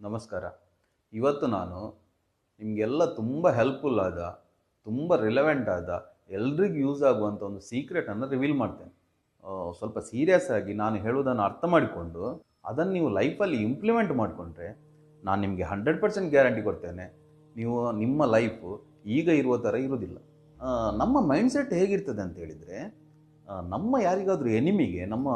ನಮಸ್ಕಾರ. ಇವತ್ತು ನಾನು ನಿಮಗೆಲ್ಲ ತುಂಬ ಹೆಲ್ಪ್ಫುಲ್ ಆದ, ತುಂಬ ರಿಲೆವೆಂಟ್ ಆದ, ಎಲ್ರಿಗೂ ಯೂಸ್ ಆಗುವಂಥ ಒಂದು ಸೀಕ್ರೆಟನ್ನು ರಿವೀಲ್ ಮಾಡ್ತೇನೆ. ಸ್ವಲ್ಪ ಸೀರಿಯಸ್ ಆಗಿ ನಾನು ಹೇಳುವುದನ್ನು ಅರ್ಥ ಮಾಡಿಕೊಂಡು ಅದನ್ನು ನೀವು ಲೈಫಲ್ಲಿ ಇಂಪ್ಲಿಮೆಂಟ್ ಮಾಡಿಕೊಂಡ್ರೆ ನಾನು ನಿಮಗೆ 100% ಗ್ಯಾರಂಟಿ ಕೊಡ್ತೇನೆ, ನೀವು ನಿಮ್ಮ ಲೈಫು ಈಗ ಇರುವ ಥರ ಇರೋದಿಲ್ಲ. ನಮ್ಮ ಮೈಂಡ್ಸೆಟ್ ಹೇಗಿರ್ತದೆ ಅಂತ ಹೇಳಿದರೆ, ನಮ್ಮ ಯಾರಿಗಾದರೂ ಎನಿಮಿಗೆ, ನಮ್ಮ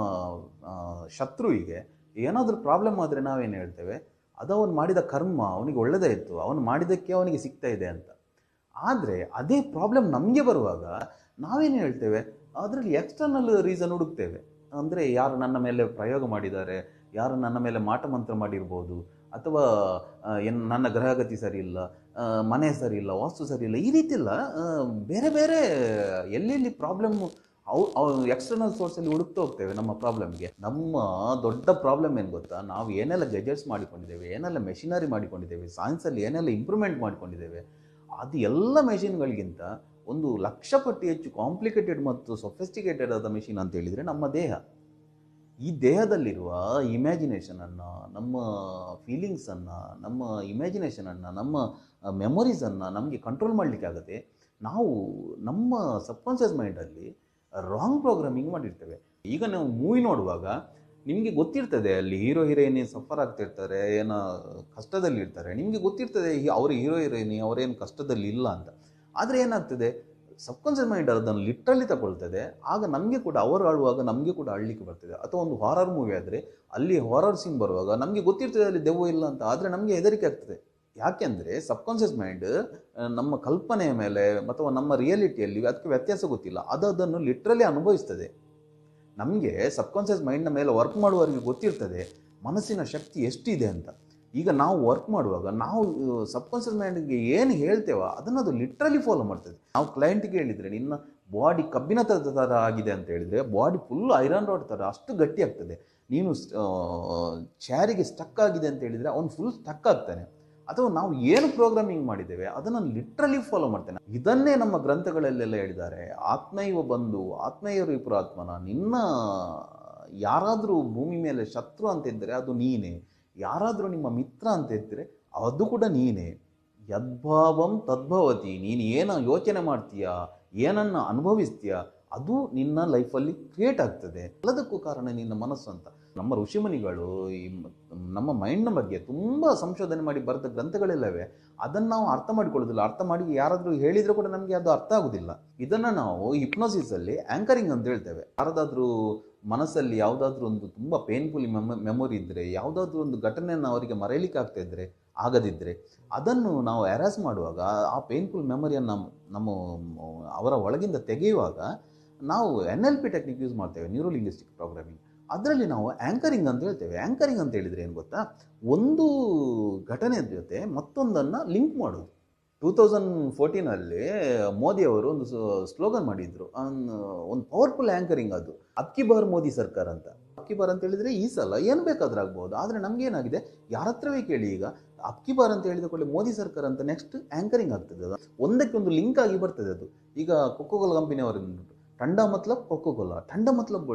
ಶತ್ರುವಿಗೆ ಏನಾದರೂ ಪ್ರಾಬ್ಲಮ್ ಆದರೆ ನಾವೇನು ಹೇಳ್ತೇವೆ, ಅದು ಅವನು ಮಾಡಿದ ಕರ್ಮ ಅವನಿಗೆ ಒಳ್ಳೆಯದೇ ಇತ್ತು, ಅವನು ಮಾಡಿದ್ದಕ್ಕೆ ಅವನಿಗೆ ಸಿಗ್ತಾ ಇದೆ ಅಂತ. ಆದರೆ ಅದೇ ಪ್ರಾಬ್ಲಮ್ ನಮಗೆ ಬರುವಾಗ ನಾವೇನು ಹೇಳ್ತೇವೆ, ಅದರಲ್ಲಿ ಎಕ್ಸ್ಟರ್ನಲ್ ರೀಸನ್ ಹುಡುಕ್ತೇವೆ. ಅಂದರೆ ಯಾರು ನನ್ನ ಮೇಲೆ ಪ್ರಯೋಗ ಮಾಡಿದ್ದಾರೆ, ಯಾರು ನನ್ನ ಮೇಲೆ ಮಾಟ ಮಂತ್ರ ಮಾಡಿರ್ಬೋದು, ಅಥವಾ ನನ್ನ ಗ್ರಹಗತಿ ಸರಿ ಇಲ್ಲ, ಮನೆ ಸರಿ ಇಲ್ಲ, ವಾಸ್ತು ಸರಿ ಇಲ್ಲ, ಈ ರೀತಿ ಇಲ್ಲ. ಬೇರೆ ಬೇರೆ ಎಲ್ಲೆಲ್ಲಿ ಪ್ರಾಬ್ಲಮ್ಮು ಅವು ಎಕ್ಸ್ಟರ್ನಲ್ ಸೋರ್ಸಲ್ಲಿ ಹುಡುಕ್ತಾ ಹೋಗ್ತೇವೆ ನಮ್ಮ ಪ್ರಾಬ್ಲಮ್ಗೆ. ನಮ್ಮ ದೊಡ್ಡ ಪ್ರಾಬ್ಲಮ್ ಏನು ಗೊತ್ತಾ, ನಾವು ಏನೆಲ್ಲ ಗೆಜೆಟ್ಸ್ ಮಾಡಿಕೊಂಡಿದ್ದೇವೆ, ಏನೆಲ್ಲ ಮೆಷಿನರಿ ಮಾಡಿಕೊಂಡಿದ್ದೇವೆ, ಸೈನ್ಸಲ್ಲಿ ಏನೆಲ್ಲ ಇಂಪ್ರೂವ್ಮೆಂಟ್ ಮಾಡಿಕೊಂಡಿದ್ದೇವೆ, ಅದು ಎಲ್ಲ ಮೆಷಿನ್ಗಳಿಗಿಂತ 1,00,000 ಪಟ್ಟು ಹೆಚ್ಚು ಕಾಂಪ್ಲಿಕೇಟೆಡ್ ಮತ್ತು ಸೊಫಿಸ್ಟಿಕೇಟೆಡ್ ಆದ ಮೆಷಿನ್ ಅಂತ ಹೇಳಿದರೆ ನಮ್ಮ ದೇಹ. ಈ ದೇಹದಲ್ಲಿರುವ ಇಮ್ಯಾಜಿನೇಷನನ್ನು, ನಮ್ಮ ಫೀಲಿಂಗ್ಸನ್ನು, ನಮ್ಮ ಇಮ್ಯಾಜಿನೇಷನನ್ನು, ನಮ್ಮ ಮೆಮೊರೀಸನ್ನು ನಮಗೆ ಕಂಟ್ರೋಲ್ ಮಾಡಲಿಕ್ಕೆ ಆಗುತ್ತೆ. ನಾವು ನಮ್ಮ ಸಬ್ಕಾನ್ಷಿಯಸ್ ಮೈಂಡಲ್ಲಿ ರಾಂಗ್ ಪ್ರೋಗ್ರಾಮಿಂಗ್ ಮಾಡಿರ್ತೇವೆ. ಈಗ ನಾವು ಮೂವಿ ನೋಡುವಾಗ ನಿಮಗೆ ಗೊತ್ತಿರ್ತದೆ, ಅಲ್ಲಿ ಹೀರೋ ಹೀರೋಯಿನಿ ಸಫರ್ ಆಗ್ತಿರ್ತಾರೆ, ಏನೋ ಕಷ್ಟದಲ್ಲಿರ್ತಾರೆ, ನಿಮಗೆ ಗೊತ್ತಿರ್ತದೆ ಅವರು ಹೀರೋ ಹೀರೋಯಿನಿ ಅವರೇನು ಕಷ್ಟದಲ್ಲಿ ಇಲ್ಲ ಅಂತ. ಆದರೆ ಏನಾಗ್ತದೆ, ಸಬ್ಕಾನ್ಷಿಯಸ್ ಮೈಂಡ್ ಅದನ್ನು ಲಿಟ್ರಲಿ ತಗೊಳ್ತದೆ. ಆಗ ನಮಗೆ ಕೂಡ ಅವರು ಆಳುವಾಗ ನಮಗೆ ಕೂಡ ಆಳ್ಲಿಕ್ಕೆ ಬರ್ತದೆ. ಅಥವಾ ಒಂದು ಹಾರರ್ ಮೂವಿ ಆದರೆ ಅಲ್ಲಿ ಹಾರರ್ ಸೀನ್ ಬರುವಾಗ ನಮಗೆ ಗೊತ್ತಿರ್ತದೆ ಅಲ್ಲಿ ದೆವ್ವ ಇಲ್ಲ ಅಂತ, ಆದರೆ ನಮಗೆ ಹೆದರಿಕೆ ಆಗ್ತದೆ. ಯಾಕೆಂದರೆ ಸಬ್ಕಾನ್ಷಿಯಸ್ ಮೈಂಡ್ ನಮ್ಮ ಕಲ್ಪನೆಯ ಮೇಲೆ ಅಥವಾ ನಮ್ಮ ರಿಯಾಲಿಟಿಯಲ್ಲಿ ಅದಕ್ಕೆ ವ್ಯತ್ಯಾಸ ಗೊತ್ತಿಲ್ಲ, ಅದನ್ನು ಲಿಟ್ರಲಿ ಅನುಭವಿಸ್ತದೆ. ನಮಗೆ ಸಬ್ಕಾನ್ಷಿಯಸ್ ಮೈಂಡ್ನ ಮೇಲೆ ವರ್ಕ್ ಮಾಡುವವರಿಗೆ ಗೊತ್ತಿರ್ತದೆ ಮನಸ್ಸಿನ ಶಕ್ತಿ ಎಷ್ಟಿದೆ ಅಂತ. ಈಗ ನಾವು ವರ್ಕ್ ಮಾಡುವಾಗ ನಾವು ಸಬ್ಕಾನ್ಷಿಯಸ್ ಮೈಂಡ್ಗೆ ಏನು ಹೇಳ್ತೇವೋ ಅದನ್ನು ಅದು ಲಿಟ್ರಲಿ ಫಾಲೋ ಮಾಡ್ತದೆ. ನಾವು ಕ್ಲೈಂಟ್ಗೆ ಹೇಳಿದರೆ ನಿನ್ನ ಬಾಡಿ ಕಬ್ಬಿನ ಥರ ಆಗಿದೆ ಅಂತ ಹೇಳಿದರೆ ಬಾಡಿ ಫುಲ್ ಐರನ್ ರಾಡ್ ಥರ ಅಷ್ಟು ಗಟ್ಟಿ ಆಗ್ತದೆ. ನೀನು ಚಾರಿಗೆ ಸ್ಟಕ್ ಆಗಿದೆ ಅಂತ ಹೇಳಿದರೆ ಅವನು ಫುಲ್ ಸ್ಟಕ್ ಆಗ್ತಾನೆ. ಅಥವಾ ನಾವು ಏನು ಪ್ರೋಗ್ರಾಮಿಂಗ್ ಮಾಡಿದ್ದೇವೆ ಅದನ್ನು ಲಿಟ್ರಲಿ ಫಾಲೋ ಮಾಡ್ತೇನೆ. ಇದನ್ನೇ ನಮ್ಮ ಗ್ರಂಥಗಳಲ್ಲೆಲ್ಲ ಹೇಳಿದ್ದಾರೆ, ಆತ್ಮೈವ ಬಂಧು ಆತ್ಮೈವರು ವಿಪುರಾತ್ಮನ. ನಿನ್ನ ಯಾರಾದರೂ ಭೂಮಿ ಮೇಲೆ ಶತ್ರು ಅಂತ ಇದ್ದರೆ ಅದು ನೀನೇ, ಯಾರಾದರೂ ನಿಮ್ಮ ಮಿತ್ರ ಅಂತ ಇದ್ದರೆ ಅದು ಕೂಡ ನೀನೇ. ಯದ್ಭಾವಂ ತದ್ಭವತಿ. ನೀನು ಏನು ಯೋಚನೆ ಮಾಡ್ತೀಯಾ, ಏನನ್ನು ಅನುಭವಿಸ್ತೀಯಾ, ಅದು ನಿನ್ನ ಲೈಫಲ್ಲಿ ಕ್ರಿಯೇಟ್ ಆಗ್ತದೆ. ಎಲ್ಲದಕ್ಕೂ ಕಾರಣ ನಿನ್ನ ಮನಸ್ಸು ಅಂತ. ನಮ್ಮ ಋಷಿಮುನಿಗಳು ಈ ನಮ್ಮ ಮೈಂಡ್ನ ಬಗ್ಗೆ ತುಂಬ ಸಂಶೋಧನೆ ಮಾಡಿ ಬರೆದ ಗ್ರಂಥಗಳಿಲ್ಲವೆ. ಅದನ್ನು ನಾವು ಅರ್ಥ ಮಾಡಿಕೊಳ್ಳೋದಿಲ್ಲ. ಅರ್ಥ ಮಾಡಿ ಯಾರಾದರೂ ಹೇಳಿದರೂ ಕೂಡ ನಮಗೆ ಅದು ಅರ್ಥ ಆಗೋದಿಲ್ಲ. ಇದನ್ನು ನಾವು ಹಿಪ್ನೋಸಿಸಲ್ಲಿ ಆ್ಯಂಕರಿಂಗ್ ಅಂತ ಹೇಳ್ತೇವೆ. ಯಾರದಾದ್ರೂ ಮನಸ್ಸಲ್ಲಿ ಯಾವುದಾದ್ರೂ ಒಂದು ತುಂಬ ಪೇನ್ಫುಲ್ ಮೆಮೊರಿ ಇದ್ದರೆ, ಯಾವುದಾದ್ರೂ ಒಂದು ಘಟನೆಯನ್ನು ಅವರಿಗೆ ಮರೆಯಲಿಕ್ಕೆ ಆಗ್ತಾ ಇದ್ದರೆ, ಆಗದಿದ್ದರೆ, ಅದನ್ನು ನಾವು ಹ್ಯಾರಾಸ್ ಮಾಡುವಾಗ ಆ ಪೇನ್ಫುಲ್ ಮೆಮೊರಿಯನ್ನು ನಮ್ಮ ಅವರ ಒಳಗಿಂದ ತೆಗೆಯುವಾಗ ನಾವು NLP ಟೆಕ್ನಿಕ್ ಯೂಸ್ ಮಾಡ್ತೇವೆ, ನ್ಯೂರೋ ಲಿಂಗ್ವಿಸ್ಟಿಕ್ ಪ್ರೋಗ್ರಾಮಿಂಗ್. ಅದರಲ್ಲಿ ನಾವು ಆ್ಯಂಕರಿಂಗ್ ಅಂತ ಹೇಳ್ತೇವೆ. ಆ್ಯಂಕರಿಂಗ್ ಅಂತ ಹೇಳಿದರೆ ಏನು ಗೊತ್ತಾ, ಒಂದು ಘಟನೆ ಜೊತೆ ಮತ್ತೊಂದನ್ನು ಲಿಂಕ್ ಮಾಡೋದು. 2014 ಮೋದಿಯವರು ಒಂದು ಸ್ಲೋಗನ್ ಮಾಡಿದ್ರು, ಒಂದು ಪವರ್ಫುಲ್ ಆ್ಯಂಕರಿಂಗ್ ಅದು, ಅಬ್ಕಿ ಬಾರ್ ಮೋದಿ ಸರ್ಕಾರ ಅಂತ. ಅಬ್ಕಿ ಬಾರ್ ಅಂತ ಹೇಳಿದರೆ ಈ ಸಲ ಏನು ಬೇಕಾದ್ರೂ ಆಗ್ಬೋದು. ಆದರೆ ನಮಗೇನಾಗಿದೆ, ಯಾರ ಹತ್ರವೇ ಕೇಳಿ, ಈಗ ಅಬ್ಕಿ ಬಾರ್ ಅಂತ ಹೇಳಿದ ಕೂಡಲೇ ಮೋದಿ ಸರ್ಕಾರ ಅಂತ ನೆಕ್ಸ್ಟ್ ಆ್ಯಂಕರಿಂಗ್ ಆಗ್ತದೆ. ಅದು ಒಂದಕ್ಕೆ ಒಂದು ಲಿಂಕ್ ಆಗಿ ಬರ್ತದೆ. ಅದು ಈಗ ಕೊಕೊಕೋಲಾ ಕಂಪನಿಯವರು ಟಂಡಾ ಮತ್ಲಬ್ ಕೊಕೊಕೋಲಾ, ಟಂಡಾ ಮತ್ಲಬ್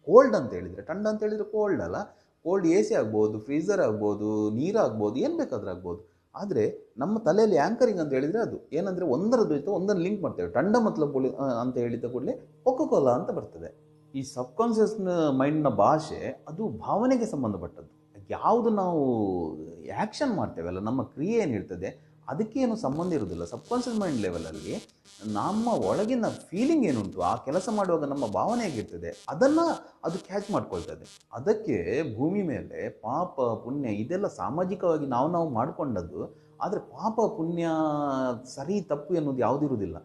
ಕೋಲ್ಡ್ ಅಂತ ಹೇಳಿದರೆ, ಟಂಡಾ ಅಂತ ಹೇಳಿದರೆ ಕೋಲ್ಡ್ ಅಲ್ಲ, ಕೋಲ್ಡ್ AC ಆಗ್ಬೋದು, ಫ್ರೀಝರ್ ಆಗ್ಬೋದು, ನೀರಾಗ್ಬೋದು, ಏನು ಬೇಕಾದ್ರೂ ಆಗ್ಬೋದು. ಆದರೆ ನಮ್ಮ ತಲೆಯಲ್ಲಿ ಆ್ಯಂಕರಿಂಗ್ ಅಂತ ಹೇಳಿದರೆ ಅದು ಏನಂದರೆ ಒಂದರ ಜೊತೆ ಒಂದನ್ನು ಲಿಂಕ್ ಮಾಡ್ತೇವೆ. ಟಂಡಾ ಮತ್ಲಬ್ ಅಂತ ಹೇಳಿದ ಕೂಡಲೇ ಕೊಕೊಕೋಲಾ ಅಂತ ಬರ್ತದೆ. ಈ ಸಬ್ಕಾನ್ಷಿಯಸ್ ಮೈಂಡ್ನ ಭಾಷೆ ಅದು ಭಾವನೆಗೆ ಸಂಬಂಧಪಟ್ಟದ್ದು. ಯಾವುದು ನಾವು ಆ್ಯಕ್ಷನ್ ಮಾಡ್ತೇವಲ್ಲ, ನಮ್ಮ ಕ್ರಿಯೆ ಏನಿರ್ತದೆ ಅದಕ್ಕೇನು ಸಂಬಂಧ ಇರೋದಿಲ್ಲ. ಸಬ್ಕಾನ್ಷಿಯಸ್ ಮೈಂಡ್ ಲೆವೆಲಲ್ಲಿ ನಮ್ಮ ಒಳಗಿನ ಫೀಲಿಂಗ್ ಏನುಂಟು, ಆ ಕೆಲಸ ಮಾಡುವಾಗ ನಮ್ಮ ಭಾವನೆ ಹೇಗಿರ್ತದೆ ಅದನ್ನು ಅದು ಕ್ಯಾಚ್ ಮಾಡ್ಕೊಳ್ತದೆ. ಅದಕ್ಕೆ ಭೂಮಿ ಮೇಲೆ ಪಾಪ ಪುಣ್ಯ ಇದೆಲ್ಲ ಸಾಮಾಜಿಕವಾಗಿ ನಾವು ಮಾಡಿಕೊಂಡದ್ದು. ಆದರೆ ಪಾಪ ಪುಣ್ಯ ಸರಿ ತಪ್ಪು ಎನ್ನುವುದು ಯಾವುದಿರುವುದಿಲ್ಲ.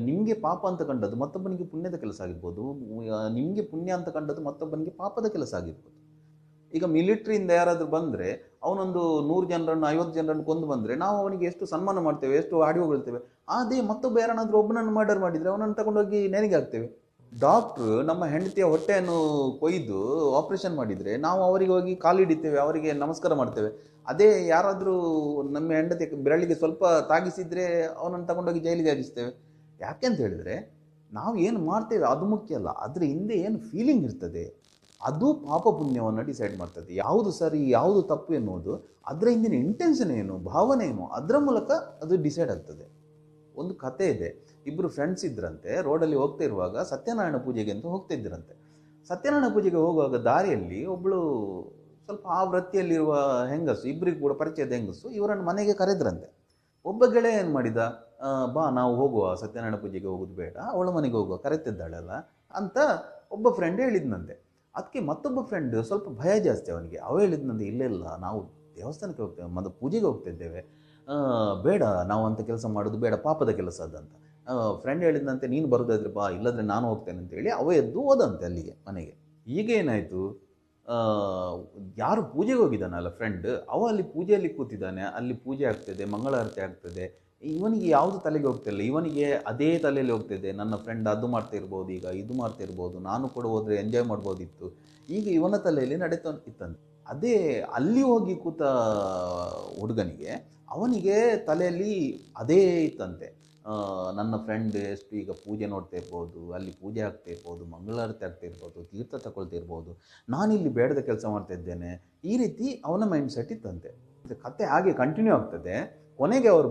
ನಿಮಗೆ ಪಾಪ ಅಂತ ಕಂಡದ್ದು ಮತ್ತೊಬ್ಬನಿಗೆ ಪುಣ್ಯದ ಕೆಲಸ ಆಗಿರ್ಬೋದು, ನಿಮಗೆ ಪುಣ್ಯ ಅಂತ ಕಂಡದ್ದು ಮತ್ತೊಬ್ಬನಿಗೆ ಪಾಪದ ಕೆಲಸ ಆಗಿರ್ಬೋದು. ಈಗ ಮಿಲಿಟ್ರಿಯಿಂದ ಯಾರಾದರೂ ಬಂದರೆ ಅವನೊಂದು 100 ಜನರನ್ನು 50 ಜನರನ್ನು ಕೊಂದು ಬಂದರೆ ನಾವು ಅವನಿಗೆ ಎಷ್ಟು ಸನ್ಮಾನ ಮಾಡ್ತೇವೆ, ಎಷ್ಟು ಆಡಿ ಹೊಗಳ್ತೇವೆ. ಅದೇ ಮತ್ತೊಬ್ಬ ಯಾರನ್ನಾದರೂ ಒಬ್ಬನನ್ನು ಮರ್ಡರ್ ಮಾಡಿದರೆ ಅವನನ್ನು ತಗೊಂಡೋಗಿ ನೆನೆಗೆ ಹಾಕ್ತೇವೆ. ಡಾಕ್ಟ್ರು ನಮ್ಮ ಹೆಂಡತಿಯ ಹೊಟ್ಟೆಯನ್ನು ಕೊಯ್ದು ಆಪರೇಷನ್ ಮಾಡಿದರೆ ನಾವು ಅವರಿಗೆ ಹೋಗಿ ಕಾಲಿಡಿತೇವೆ, ಅವರಿಗೆ ನಮಸ್ಕಾರ ಮಾಡ್ತೇವೆ. ಅದೇ ಯಾರಾದರೂ ನಮ್ಮ ಹೆಂಡತಿ ಬೆರಳಿಗೆ ಸ್ವಲ್ಪ ತಾಗಿಸಿದರೆ ಅವನನ್ನು ತಗೊಂಡೋಗಿ ಜೈಲಿಗೆ ಹಾಕಿಸ್ತೇವೆ. ಯಾಕೆಂತ ಹೇಳಿದರೆ ನಾವು ಏನು ಮಾಡ್ತೇವೆ ಅದು ಮುಖ್ಯ ಅಲ್ಲ, ಅದರ ಹಿಂದೆ ಏನು ಫೀಲಿಂಗ್ ಇರ್ತದೆ ಅದು ಪಾಪ ಪುಣ್ಯವನ್ನು ಡಿಸೈಡ್ ಮಾಡ್ತದೆ. ಯಾವುದು ಸರಿ ಯಾವುದು ತಪ್ಪು ಎನ್ನುವುದು ಅದರ ಹಿಂದಿನ ಇಂಟೆನ್ಷನ್ ಏನು, ಭಾವನೆ ಏನು, ಅದರ ಮೂಲಕ ಅದು ಡಿಸೈಡ್ ಆಗ್ತದೆ. ಒಂದು ಕತೆ ಇದೆ. ಇಬ್ಬರು ಫ್ರೆಂಡ್ಸ್ ಇದ್ರಂತೆ, ರೋಡಲ್ಲಿ ಹೋಗ್ತಾ ಇರುವಾಗ ಸತ್ಯನಾರಾಯಣ ಪೂಜೆಗೆ ಅಂತ ಹೋಗ್ತಾ ಇದ್ರಂತೆ. ಸತ್ಯನಾರಾಯಣ ಪೂಜೆಗೆ ಹೋಗುವಾಗ ದಾರಿಯಲ್ಲಿ ಒಬ್ಬಳು ಸ್ವಲ್ಪ ಆ ವೃತ್ತಿಯಲ್ಲಿರುವ ಹೆಂಗಸು, ಇಬ್ಬರಿಗೂ ಕೂಡ ಪರಿಚಯದ ಹೆಂಗಸು, ಇವರನ್ನು ಮನೆಗೆ ಕರೆದ್ರಂತೆ. ಒಬ್ಬ ಗೆಳೆಯ ಏನು ಮಾಡಿದ, ಬಾ ನಾವು ಹೋಗುವ, ಸತ್ಯನಾರಾಯಣ ಪೂಜೆಗೆ ಹೋಗೋದು ಬೇಡ, ಅವಳ ಮನೆಗೆ ಹೋಗುವ, ಕರೆತಿದ್ದಾಳಲ್ಲ ಅಂತ ಒಬ್ಬ ಫ್ರೆಂಡ್ ಹೇಳಿದ್ನಂತೆ. ಅದಕ್ಕೆ ಮತ್ತೊಬ್ಬ ಫ್ರೆಂಡ್ ಸ್ವಲ್ಪ ಭಯ ಜಾಸ್ತಿ ಅವನಿಗೆ. ಅವ ಹೇಳಿದ್ನಂತೆ, ಇಲ್ಲ ನಾವು ದೇವಸ್ಥಾನಕ್ಕೆ ಹೋಗ್ತೇವೆ, ಪೂಜೆಗೆ ಹೋಗ್ತಿದ್ದೇವೆ, ಬೇಡ ನಾವು ಅಂಥ ಕೆಲಸ ಮಾಡೋದು ಬೇಡ, ಪಾಪದ ಕೆಲಸ ಅದಂತ. ಫ್ರೆಂಡ್ ಹೇಳಿದಂತೆ, ನೀನು ಬರೋದಾದ್ರೆ ಬಾ, ಇಲ್ಲದ್ರೆ ನಾನು ಹೋಗ್ತೇನೆ ಅಂತೇಳಿ ಅವ ಎದ್ದು ಹೋದಂತೆ ಅಲ್ಲಿಗೆ ಮನೆಗೆ. ಈಗ ಏನಾಯಿತು, ಯಾರು ಪೂಜೆಗೆ ಹೋಗಿದ್ದಾನಲ್ಲ ಫ್ರೆಂಡ್, ಅವ ಅಲ್ಲಿ ಪೂಜೆಯಲ್ಲಿ ಕೂತಿದ್ದಾನೆ, ಅಲ್ಲಿ ಪೂಜೆ ಆಗ್ತದೆ, ಮಂಗಳಾರತಿ ಆಗ್ತದೆ. ಇವನಿಗೆ ಯಾವುದು ತಲೆಗೆ ಹೋಗ್ತಿಲ್ಲ, ಇವನಿಗೆ ಅದೇ ತಲೆಯಲ್ಲಿ ಹೋಗ್ತಿದೆ, ನನ್ನ ಫ್ರೆಂಡ್ ಅದು ಮಾಡ್ತಾ ಇರ್ಬೋದು, ಈಗ ಇದು ಮಾಡ್ತಾ ಇರ್ಬೋದು, ನಾನು ಕೂಡ ಹೋದರೆ ಎಂಜಾಯ್ ಮಾಡ್ಬೋದಿತ್ತು. ಈಗ ಇವನ ತಲೆಯಲ್ಲಿ ನಡೀತಾ ಇತ್ತಂತೆ. ಅದೇ ಅಲ್ಲಿ ಹೋಗಿ ಕೂತ ಹುಡುಗನಿಗೆ, ಅವನಿಗೆ ತಲೆಯಲ್ಲಿ ಅದೇ ಇತ್ತಂತೆ, ನನ್ನ ಫ್ರೆಂಡ್ ಎಷ್ಟು ಈಗ ಪೂಜೆ ನೋಡ್ತಾ ಇರ್ಬೋದು, ಅಲ್ಲಿ ಪೂಜೆ ಆಗ್ತಾ ಇರ್ಬೋದು, ಮಂಗಳಾರತಿ ಆಗ್ತಾ ಇರ್ಬೋದು, ತೀರ್ಥ ತಗೊಳ್ತಾ ಇರ್ಬೋದು, ನಾನಿಲ್ಲಿ ಬೇಡದ ಕೆಲಸ ಮಾಡ್ತಾ ಇದ್ದೇನೆ, ಈ ರೀತಿ ಅವನ ಮೈಂಡ್ ಸೆಟ್ ಇತ್ತಂತೆ. ಕತೆ ಹಾಗೆ ಕಂಟಿನ್ಯೂ ಆಗ್ತದೆ. ಕೊನೆಗೆ ಅವರು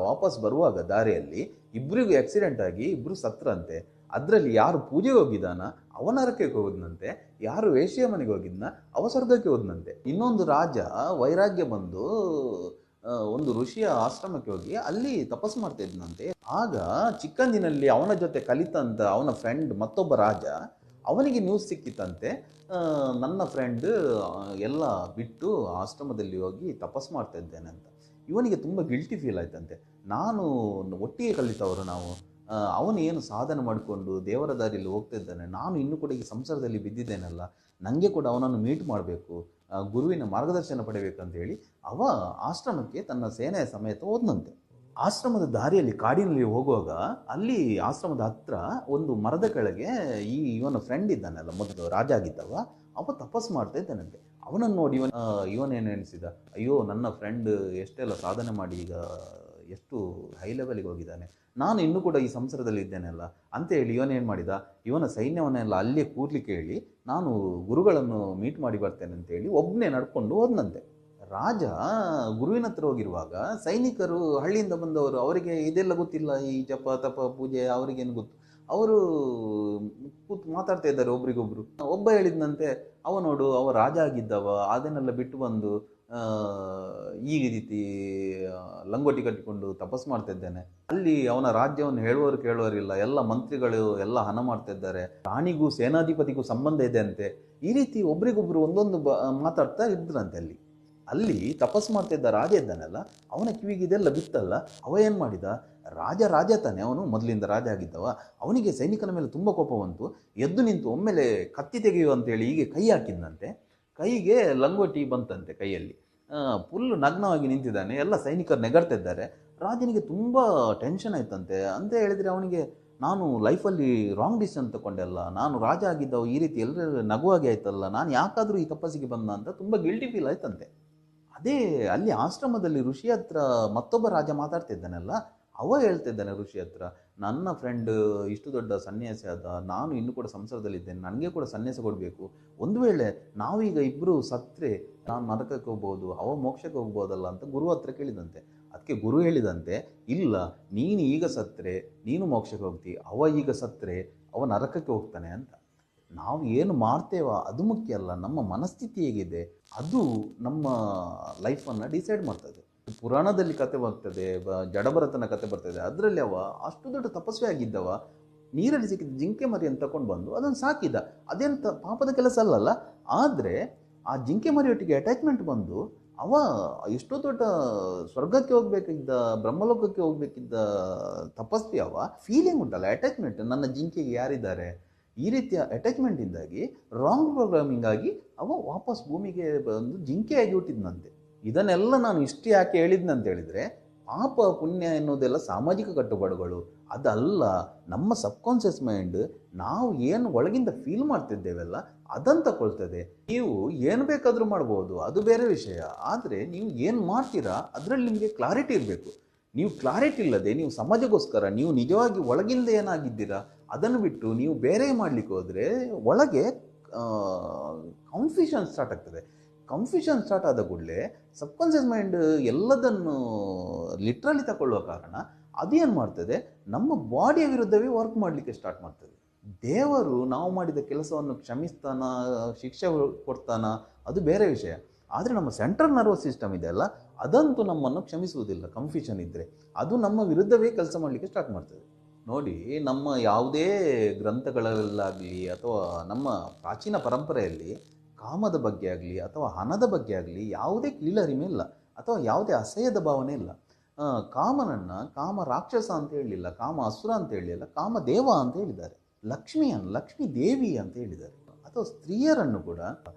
ವಾಪಸ್ ಬರುವಾಗ ದಾರಿಯಲ್ಲಿ ಇಬ್ಬರಿಗೂ ಆಕ್ಸಿಡೆಂಟ್ ಆಗಿ ಇಬ್ಬರು ಸತ್ರಂತೆ. ಅದರಲ್ಲಿ ಯಾರು ಪೂಜೆಗೆ ಹೋಗಿದ್ದಾನ ಅವ ನರಕಕ್ಕೆ ಹೋದ್ನಂತೆ, ಯಾರು ವೇಶ್ಯ ಮನೆಗೆ ಹೋಗಿದ್ನ ಅವ ಸ್ವರ್ಗಕ್ಕೆ ಹೋದ್ನಂತೆ. ಇನ್ನೊಂದು ರಾಜ ವೈರಾಗ್ಯ ಬಂದು ಒಂದು ಋಷಿಯ ಆಶ್ರಮಕ್ಕೆ ಹೋಗಿ ಅಲ್ಲಿ ತಪಸ್ಸು ಮಾಡ್ತಾ ಇದ್ನಂತೆ. ಆಗ ಚಿಕ್ಕಂದಿನಲ್ಲಿ ಅವನ ಜೊತೆ ಕಲಿತಂತ ಅವನ ಫ್ರೆಂಡ್ ಮತ್ತೊಬ್ಬ ರಾಜ, ಅವನಿಗೆ ನ್ಯೂಸ್ ಸಿಕ್ಕಿತ್ತಂತೆ, ನನ್ನ ಫ್ರೆಂಡ್ ಎಲ್ಲ ಬಿಟ್ಟು ಆಶ್ರಮದಲ್ಲಿ ಹೋಗಿ ತಪಸ್ಸು ಮಾಡ್ತಾ ಇದ್ದೇನೆ ಅಂತ. ಇವನಿಗೆ ತುಂಬ ಗಿಲ್ಟಿ ಫೀಲ್ ಆಯ್ತಂತೆ. ನಾನು ಒಟ್ಟಿಗೆ ಕಲಿತವರು ನಾವು, ಅವನು ಏನು ಸಾಧನೆ ಮಾಡಿಕೊಂಡು ದೇವರ ದಾರಿಯಲ್ಲಿ ಹೋಗ್ತಾ ಇದ್ದಾನೆ, ನಾನು ಇನ್ನೂ ಕೂಡ ಈ ಸಂಸಾರದಲ್ಲಿ ಬಿದ್ದಿದ್ದೇನಲ್ಲ, ನನಗೆ ಕೂಡ ಅವನನ್ನು ಮೀಟ್ ಮಾಡಬೇಕು, ಗುರುವಿನ ಮಾರ್ಗದರ್ಶನ ಪಡೆಯಬೇಕಂತ ಹೇಳಿ ಅವ ಆಶ್ರಮಕ್ಕೆ ತನ್ನ ಸೇನೆಯ ಸಮೇತ ಹೋದ್ನಂತೆ. ಆಶ್ರಮದ ದಾರಿಯಲ್ಲಿ ಕಾಡಿನಲ್ಲಿ ಹೋಗುವಾಗ ಅಲ್ಲಿ ಆಶ್ರಮದ ಹತ್ರ ಒಂದು ಮರದ ಕೆಳಗೆ ಇವನ ಫ್ರೆಂಡ್ ಇದ್ದಾನಲ್ಲ, ಮೊದಲು ರಾಜ ಆಗಿದ್ದವ, ಅವ ತಪಸ್ಸು ಮಾಡ್ತಾ ಇದ್ದಾನಂತೆ. ಅವನನ್ನು ನೋಡಿ ಇವನೇನು ಎನಿಸಿದ, ಅಯ್ಯೋ ನನ್ನ ಫ್ರೆಂಡ್ ಎಷ್ಟೆಲ್ಲ ಸಾಧನೆ ಮಾಡಿ ಈಗ ಎಷ್ಟು ಹೈ ಲೆವೆಲ್ಗೆ ಹೋಗಿದ್ದಾನೆ, ನಾನು ಇನ್ನೂ ಕೂಡ ಈ ಸಂಸಾರದಲ್ಲಿ ಇದ್ದೇನಲ್ಲ ಅಂತೇಳಿ ಇವನೇನು ಮಾಡಿದ, ಇವನ ಸೈನ್ಯವನ್ನೆಲ್ಲ ಅಲ್ಲೇ ಕೂರ್ಲಿಕ್ಕೆ ಹೇಳಿ ನಾನು ಗುರುಗಳನ್ನು ಮೀಟ್ ಮಾಡಿ ಬರ್ತೇನೆ ಅಂತೇಳಿ ಒಬ್ಬನೇ ನಡ್ಕೊಂಡು ಹೋದ್ನಂತೆ. ರಾಜ ಗುರುವಿನ ಹತ್ರ ಹೋಗಿರುವಾಗ ಸೈನಿಕರು ಹಳ್ಳಿಯಿಂದ ಬಂದವರು, ಅವರಿಗೆ ಇದೆಲ್ಲ ಗೊತ್ತಿಲ್ಲ, ಈ ಜಪ ತಪ ಪೂಜೆ ಅವರಿಗೇನು ಗೊತ್ತು, ಅವರು ಕೂತು ಮಾತಾಡ್ತಾ ಇದ್ದಾರೆ ಒಬ್ರಿಗೊಬ್ರು. ಒಬ್ಬ ಹೇಳಿದ್ನಂತೆ, ಅವ ನೋಡು ಅವ ರಾಜ ಆಗಿದ್ದವ, ಅದನ್ನೆಲ್ಲ ಬಿಟ್ಟು ಬಂದು ಈ ರೀತಿ ಲಂಗೋಟಿ ಕಟ್ಟಿಕೊಂಡು ತಪಸ್ಸು ಮಾಡ್ತಾ ಇದ್ದೇನೆ, ಅಲ್ಲಿ ಅವನ ರಾಜ್ಯವನ್ನು ಹೇಳುವವರು ಕೇಳುವರಿಲ್ಲ, ಎಲ್ಲ ಮಂತ್ರಿಗಳು ಎಲ್ಲ ಹಣ ಮಾಡ್ತಾ ಇದ್ದಾರೆ, ರಾಣಿಗೂ ಸೇನಾಧಿಪತಿಗೂ ಸಂಬಂಧ ಇದೆ ಅಂತೆ. ಈ ರೀತಿ ಒಬ್ರಿಗೊಬ್ರು ಒಂದೊಂದು ಮಾತಾಡ್ತಾ ಇದ್ರಂತೆ. ಅಲ್ಲಿ ತಪಸ್ಸು ಮಾಡ್ತಾ ಇದ್ದ ರಾಜ ಇದ್ದಾನಲ್ಲ, ಅವನ ಕಿವಿಗೆ ಇದೆಲ್ಲ ಬಿತ್ತಲ್ಲ, ಅವ ಏನು ಮಾಡಿದ, ರಾಜ ತಾನೆ ಅವನು, ಮೊದಲಿಂದ ರಾಜ ಆಗಿದ್ದವ, ಅವನಿಗೆ ಸೈನಿಕನ ಮೇಲೆ ತುಂಬ ಕೋಪ ಬಂತು, ಎದ್ದು ನಿಂತು ಒಮ್ಮೆಲೆ ಕತ್ತಿ ತೆಗೆಯುವ ಅಂತೇಳಿ ಹೀಗೆ ಕೈ ಹಾಕಿದ್ದಂತೆ. ಕೈಗೆ ಲಂಗೋಟಿ ಬಂತಂತೆ ಕೈಯಲ್ಲಿ, ಫುಲ್ ನಗ್ನವಾಗಿ ನಿಂತಿದ್ದಾನೆ, ಎಲ್ಲ ಸೈನಿಕರು ನೆಗಡ್ತಿದ್ದಾರೆ. ರಾಜನಿಗೆ ತುಂಬ ಟೆನ್ಷನ್ ಆಯ್ತಂತೆ. ಅಂತ ಹೇಳಿದರೆ ಅವನಿಗೆ, ನಾನು ಲೈಫಲ್ಲಿ ರಾಂಗ್ ಡಿಸಿಷನ್ ತಗೊಂಡೆಲ್ಲ, ನಾನು ರಾಜ ಆಗಿದ್ದವು ಈ ರೀತಿ ಎಲ್ಲರೂ ನಗುವಾಗಿ ಆಯ್ತಲ್ಲ, ನಾನು ಯಾಕಾದರೂ ಈ ತಪಸ್ಸಿಗೆ ಬಂದ ಅಂತ ತುಂಬ ಗಿಲ್ಟಿ ಫೀಲ್ ಆಯ್ತಂತೆ. ಅದೇ ಅಲ್ಲಿ ಆಶ್ರಮದಲ್ಲಿ ಋಷಿ ಹತ್ರ ಮತ್ತೊಬ್ಬ ರಾಜ ಮಾತಾಡ್ತಿದ್ದಾನಲ್ಲ, ಅವ ಹೇಳ್ತಿದ್ದಾನೆ ಋಷಿ ಹತ್ರ, ನನ್ನ ಫ್ರೆಂಡ್ ಇಷ್ಟು ದೊಡ್ಡ ಸನ್ಯಾಸಿ ಆದ, ನಾನು ಇನ್ನೂ ಕೂಡ ಸಂಸಾರದಲ್ಲಿದ್ದೇನೆ, ನನಗೆ ಕೂಡ ಸನ್ಯಾಸ ಕೊಡಬೇಕು, ಒಂದು ವೇಳೆ ನಾವೀಗ ಇಬ್ಬರು ಸತ್ತರೆ ನಾನು ನರಕಕ್ಕೆ ಹೋಗ್ಬೋದು, ಅವ ಮೋಕ್ಷಕ್ಕೆ ಹೋಗ್ಬೋದಲ್ಲ ಅಂತ ಗುರು ಹತ್ರ ಕೇಳಿದಂತೆ. ಅದಕ್ಕೆ ಗುರು ಹೇಳಿದಂತೆ, ಇಲ್ಲ, ನೀನು ಈಗ ಸತ್ತರೆ ನೀನು ಮೋಕ್ಷಕ್ಕೆ ಹೋಗ್ತೀವಿ, ಅವ ಈಗ ಸತ್ತರೆ ಅವ ನರಕಕ್ಕೆ ಹೋಗ್ತಾನೆ ಅಂತ. ನಾವು ಏನು ಮಾಡ್ತೇವ ಅದು ಮುಖ್ಯ ಅಲ್ಲ, ನಮ್ಮ ಮನಸ್ಥಿತಿ ಹೇಗಿದೆ ಅದು ನಮ್ಮ ಲೈಫನ್ನು ಡಿಸೈಡ್ ಮಾಡ್ತದೆ. ಪುರಾಣದಲ್ಲಿ ಕತೆ ಬರ್ತದೆ, ಜಡಭರತನ ಕತೆ ಬರ್ತದೆ, ಅದರಲ್ಲಿ ಅವ ಅಷ್ಟು ದೊಡ್ಡ ತಪಸ್ವಿ ಆಗಿದ್ದವ, ನೀರಲ್ಲಿ ಸಿಕ್ಕಿದ ಜಿಂಕೆ ಮರಿಯನ್ನು ತಗೊಂಡು ಬಂದು ಅದನ್ನು ಸಾಕಿದ. ಅದೇನು ಪಾಪದ ಕೆಲಸ ಅಲ್ಲಲ್ಲ, ಆದರೆ ಆ ಜಿಂಕೆ ಮರಿಯೊಟ್ಟಿಗೆ ಅಟ್ಯಾಚ್ಮೆಂಟ್ ಬಂದು ಅವ ಎಷ್ಟೋ ದೊಡ್ಡ ಸ್ವರ್ಗಕ್ಕೆ ಹೋಗ್ಬೇಕಿದ್ದ, ಬ್ರಹ್ಮಲೋಕಕ್ಕೆ ಹೋಗ್ಬೇಕಿದ್ದ ತಪಸ್ವಿ. ಅವ ಫೀಲಿಂಗ್ ಉಂಟಲ್ಲ, ಅಟ್ಯಾಚ್ಮೆಂಟ್, ನನ್ನ ಜಿಂಕೆಗೆ ಯಾರಿದ್ದಾರೆ, ಈ ರೀತಿಯ ಅಟ್ಯಾಚ್ಮೆಂಟಿಂದಾಗಿ ರಾಂಗ್ ಪ್ರೋಗ್ರಾಮಿಂಗ್ ಆಗಿ ಅವ ವಾಪಸ್ ಭೂಮಿಗೆ ಬಂದು ಜಿಂಕೆಯಾಗಿ ಹುಟ್ಟಿದ್ನಂತೆ. ಇದನ್ನೆಲ್ಲ ನಾನು ಇಷ್ಟು ಯಾಕೆ ಹೇಳಿದ್ನಂತ ಹೇಳಿದರೆ, ಪಾಪ ಪುಣ್ಯ ಎನ್ನುವುದೆಲ್ಲ ಸಾಮಾಜಿಕ ಕಟ್ಟುಪಾಡುಗಳು, ಅದಲ್ಲ. ನಮ್ಮ ಸಬ್ಕಾನ್ಷಿಯಸ್ ಮೈಂಡ್ ನಾವು ಏನು ಒಳಗಿಂದ ಫೀಲ್ ಮಾಡ್ತಿದ್ದೇವೆಲ್ಲ ಅದನ್ನು ತಗೊಳ್ತದೆ. ನೀವು ಏನು ಬೇಕಾದರೂ ಮಾಡ್ಬೋದು, ಅದು ಬೇರೆ ವಿಷಯ, ಆದರೆ ನೀವು ಏನು ಮಾಡ್ತೀರಾ ಅದರಲ್ಲಿ ನಿಮಗೆ ಕ್ಲಾರಿಟಿ ಇರಬೇಕು. ನೀವು ಕ್ಲಾರಿಟಿ ಇಲ್ಲದೆ ನೀವು ಸಮಾಜಕ್ಕೋಸ್ಕರ ನೀವು ನಿಜವಾಗಿ ಒಳಗಿಂದ ಏನಾಗಿದ್ದೀರಾ ಅದನ್ನು ಬಿಟ್ಟು ನೀವು ಬೇರೆ ಮಾಡಲಿಕ್ಕೆ ಹೋದರೆ ಒಳಗೆ ಕನ್ಫ್ಯೂಷನ್ ಸ್ಟಾರ್ಟ್ ಆಗ್ತದೆ. ಕನ್ಫ್ಯೂಷನ್ ಸ್ಟಾರ್ಟ್ ಆದ ಕೂಡಲೇ ಸಬ್ಕಾನ್ಷಿಯಸ್ ಮೈಂಡ್ ಎಲ್ಲದನ್ನು ಲಿಟ್ರಲಿ ತಗೊಳ್ಳುವ ಕಾರಣ ಅದೇನು ಮಾಡ್ತದೆ, ನಮ್ಮ ಬಾಡಿಯ ವಿರುದ್ಧವೇ ವರ್ಕ್ ಮಾಡಲಿಕ್ಕೆ ಸ್ಟಾರ್ಟ್ ಮಾಡ್ತದೆ. ದೇವರು ನಾವು ಮಾಡಿದ ಕೆಲಸವನ್ನು ಕ್ಷಮಿಸ್ತಾನ, ಶಿಕ್ಷೆ ಕೊಡ್ತಾನ, ಅದು ಬೇರೆ ವಿಷಯ. ಆದರೆ ನಮ್ಮ ಸೆಂಟ್ರಲ್ ನರ್ವಸ್ ಸಿಸ್ಟಮ್ ಇದೆ ಅಲ್ಲ, ಅದಂತೂ ನಮ್ಮನ್ನು ಕ್ಷಮಿಸುವುದಿಲ್ಲ. ಕನ್ಫ್ಯೂಷನ್ ಇದ್ದರೆ ಅದು ನಮ್ಮ ವಿರುದ್ಧವೇ ಕೆಲಸ ಮಾಡಲಿಕ್ಕೆ ಸ್ಟಾರ್ಟ್ ಮಾಡ್ತದೆ. ನೋಡಿ, ನಮ್ಮ ಯಾವುದೇ ಗ್ರಂಥಗಳಲ್ಲಾಗಲಿ ಅಥವಾ ನಮ್ಮ ಪ್ರಾಚೀನ ಪರಂಪರೆಯಲ್ಲಿ ಕಾಮದ ಬಗ್ಗೆ ಆಗಲಿ ಅಥವಾ ಹಣದ ಬಗ್ಗೆ ಆಗಲಿ ಯಾವುದೇ ಕೀಳರಿಮೆ ಇಲ್ಲ ಅಥವಾ ಯಾವುದೇ ಅಸಹ್ಯದ ಭಾವನೆ ಇಲ್ಲ. ಕಾಮನನ್ನು ಕಾಮ ರಾಕ್ಷಸ ಅಂತ ಹೇಳಲಿಲ್ಲ, ಕಾಮ ಅಸುರ ಅಂತ ಹೇಳಲಿಲ್ಲ, ಕಾಮ ದೇವ ಅಂತ ಹೇಳಿದ್ದಾರೆ. ಲಕ್ಷ್ಮೀ ದೇವಿ ಅಂತ ಹೇಳಿದ್ದಾರೆ. ಅಥವಾ ಸ್ತ್ರೀಯರನ್ನು ಕೂಡ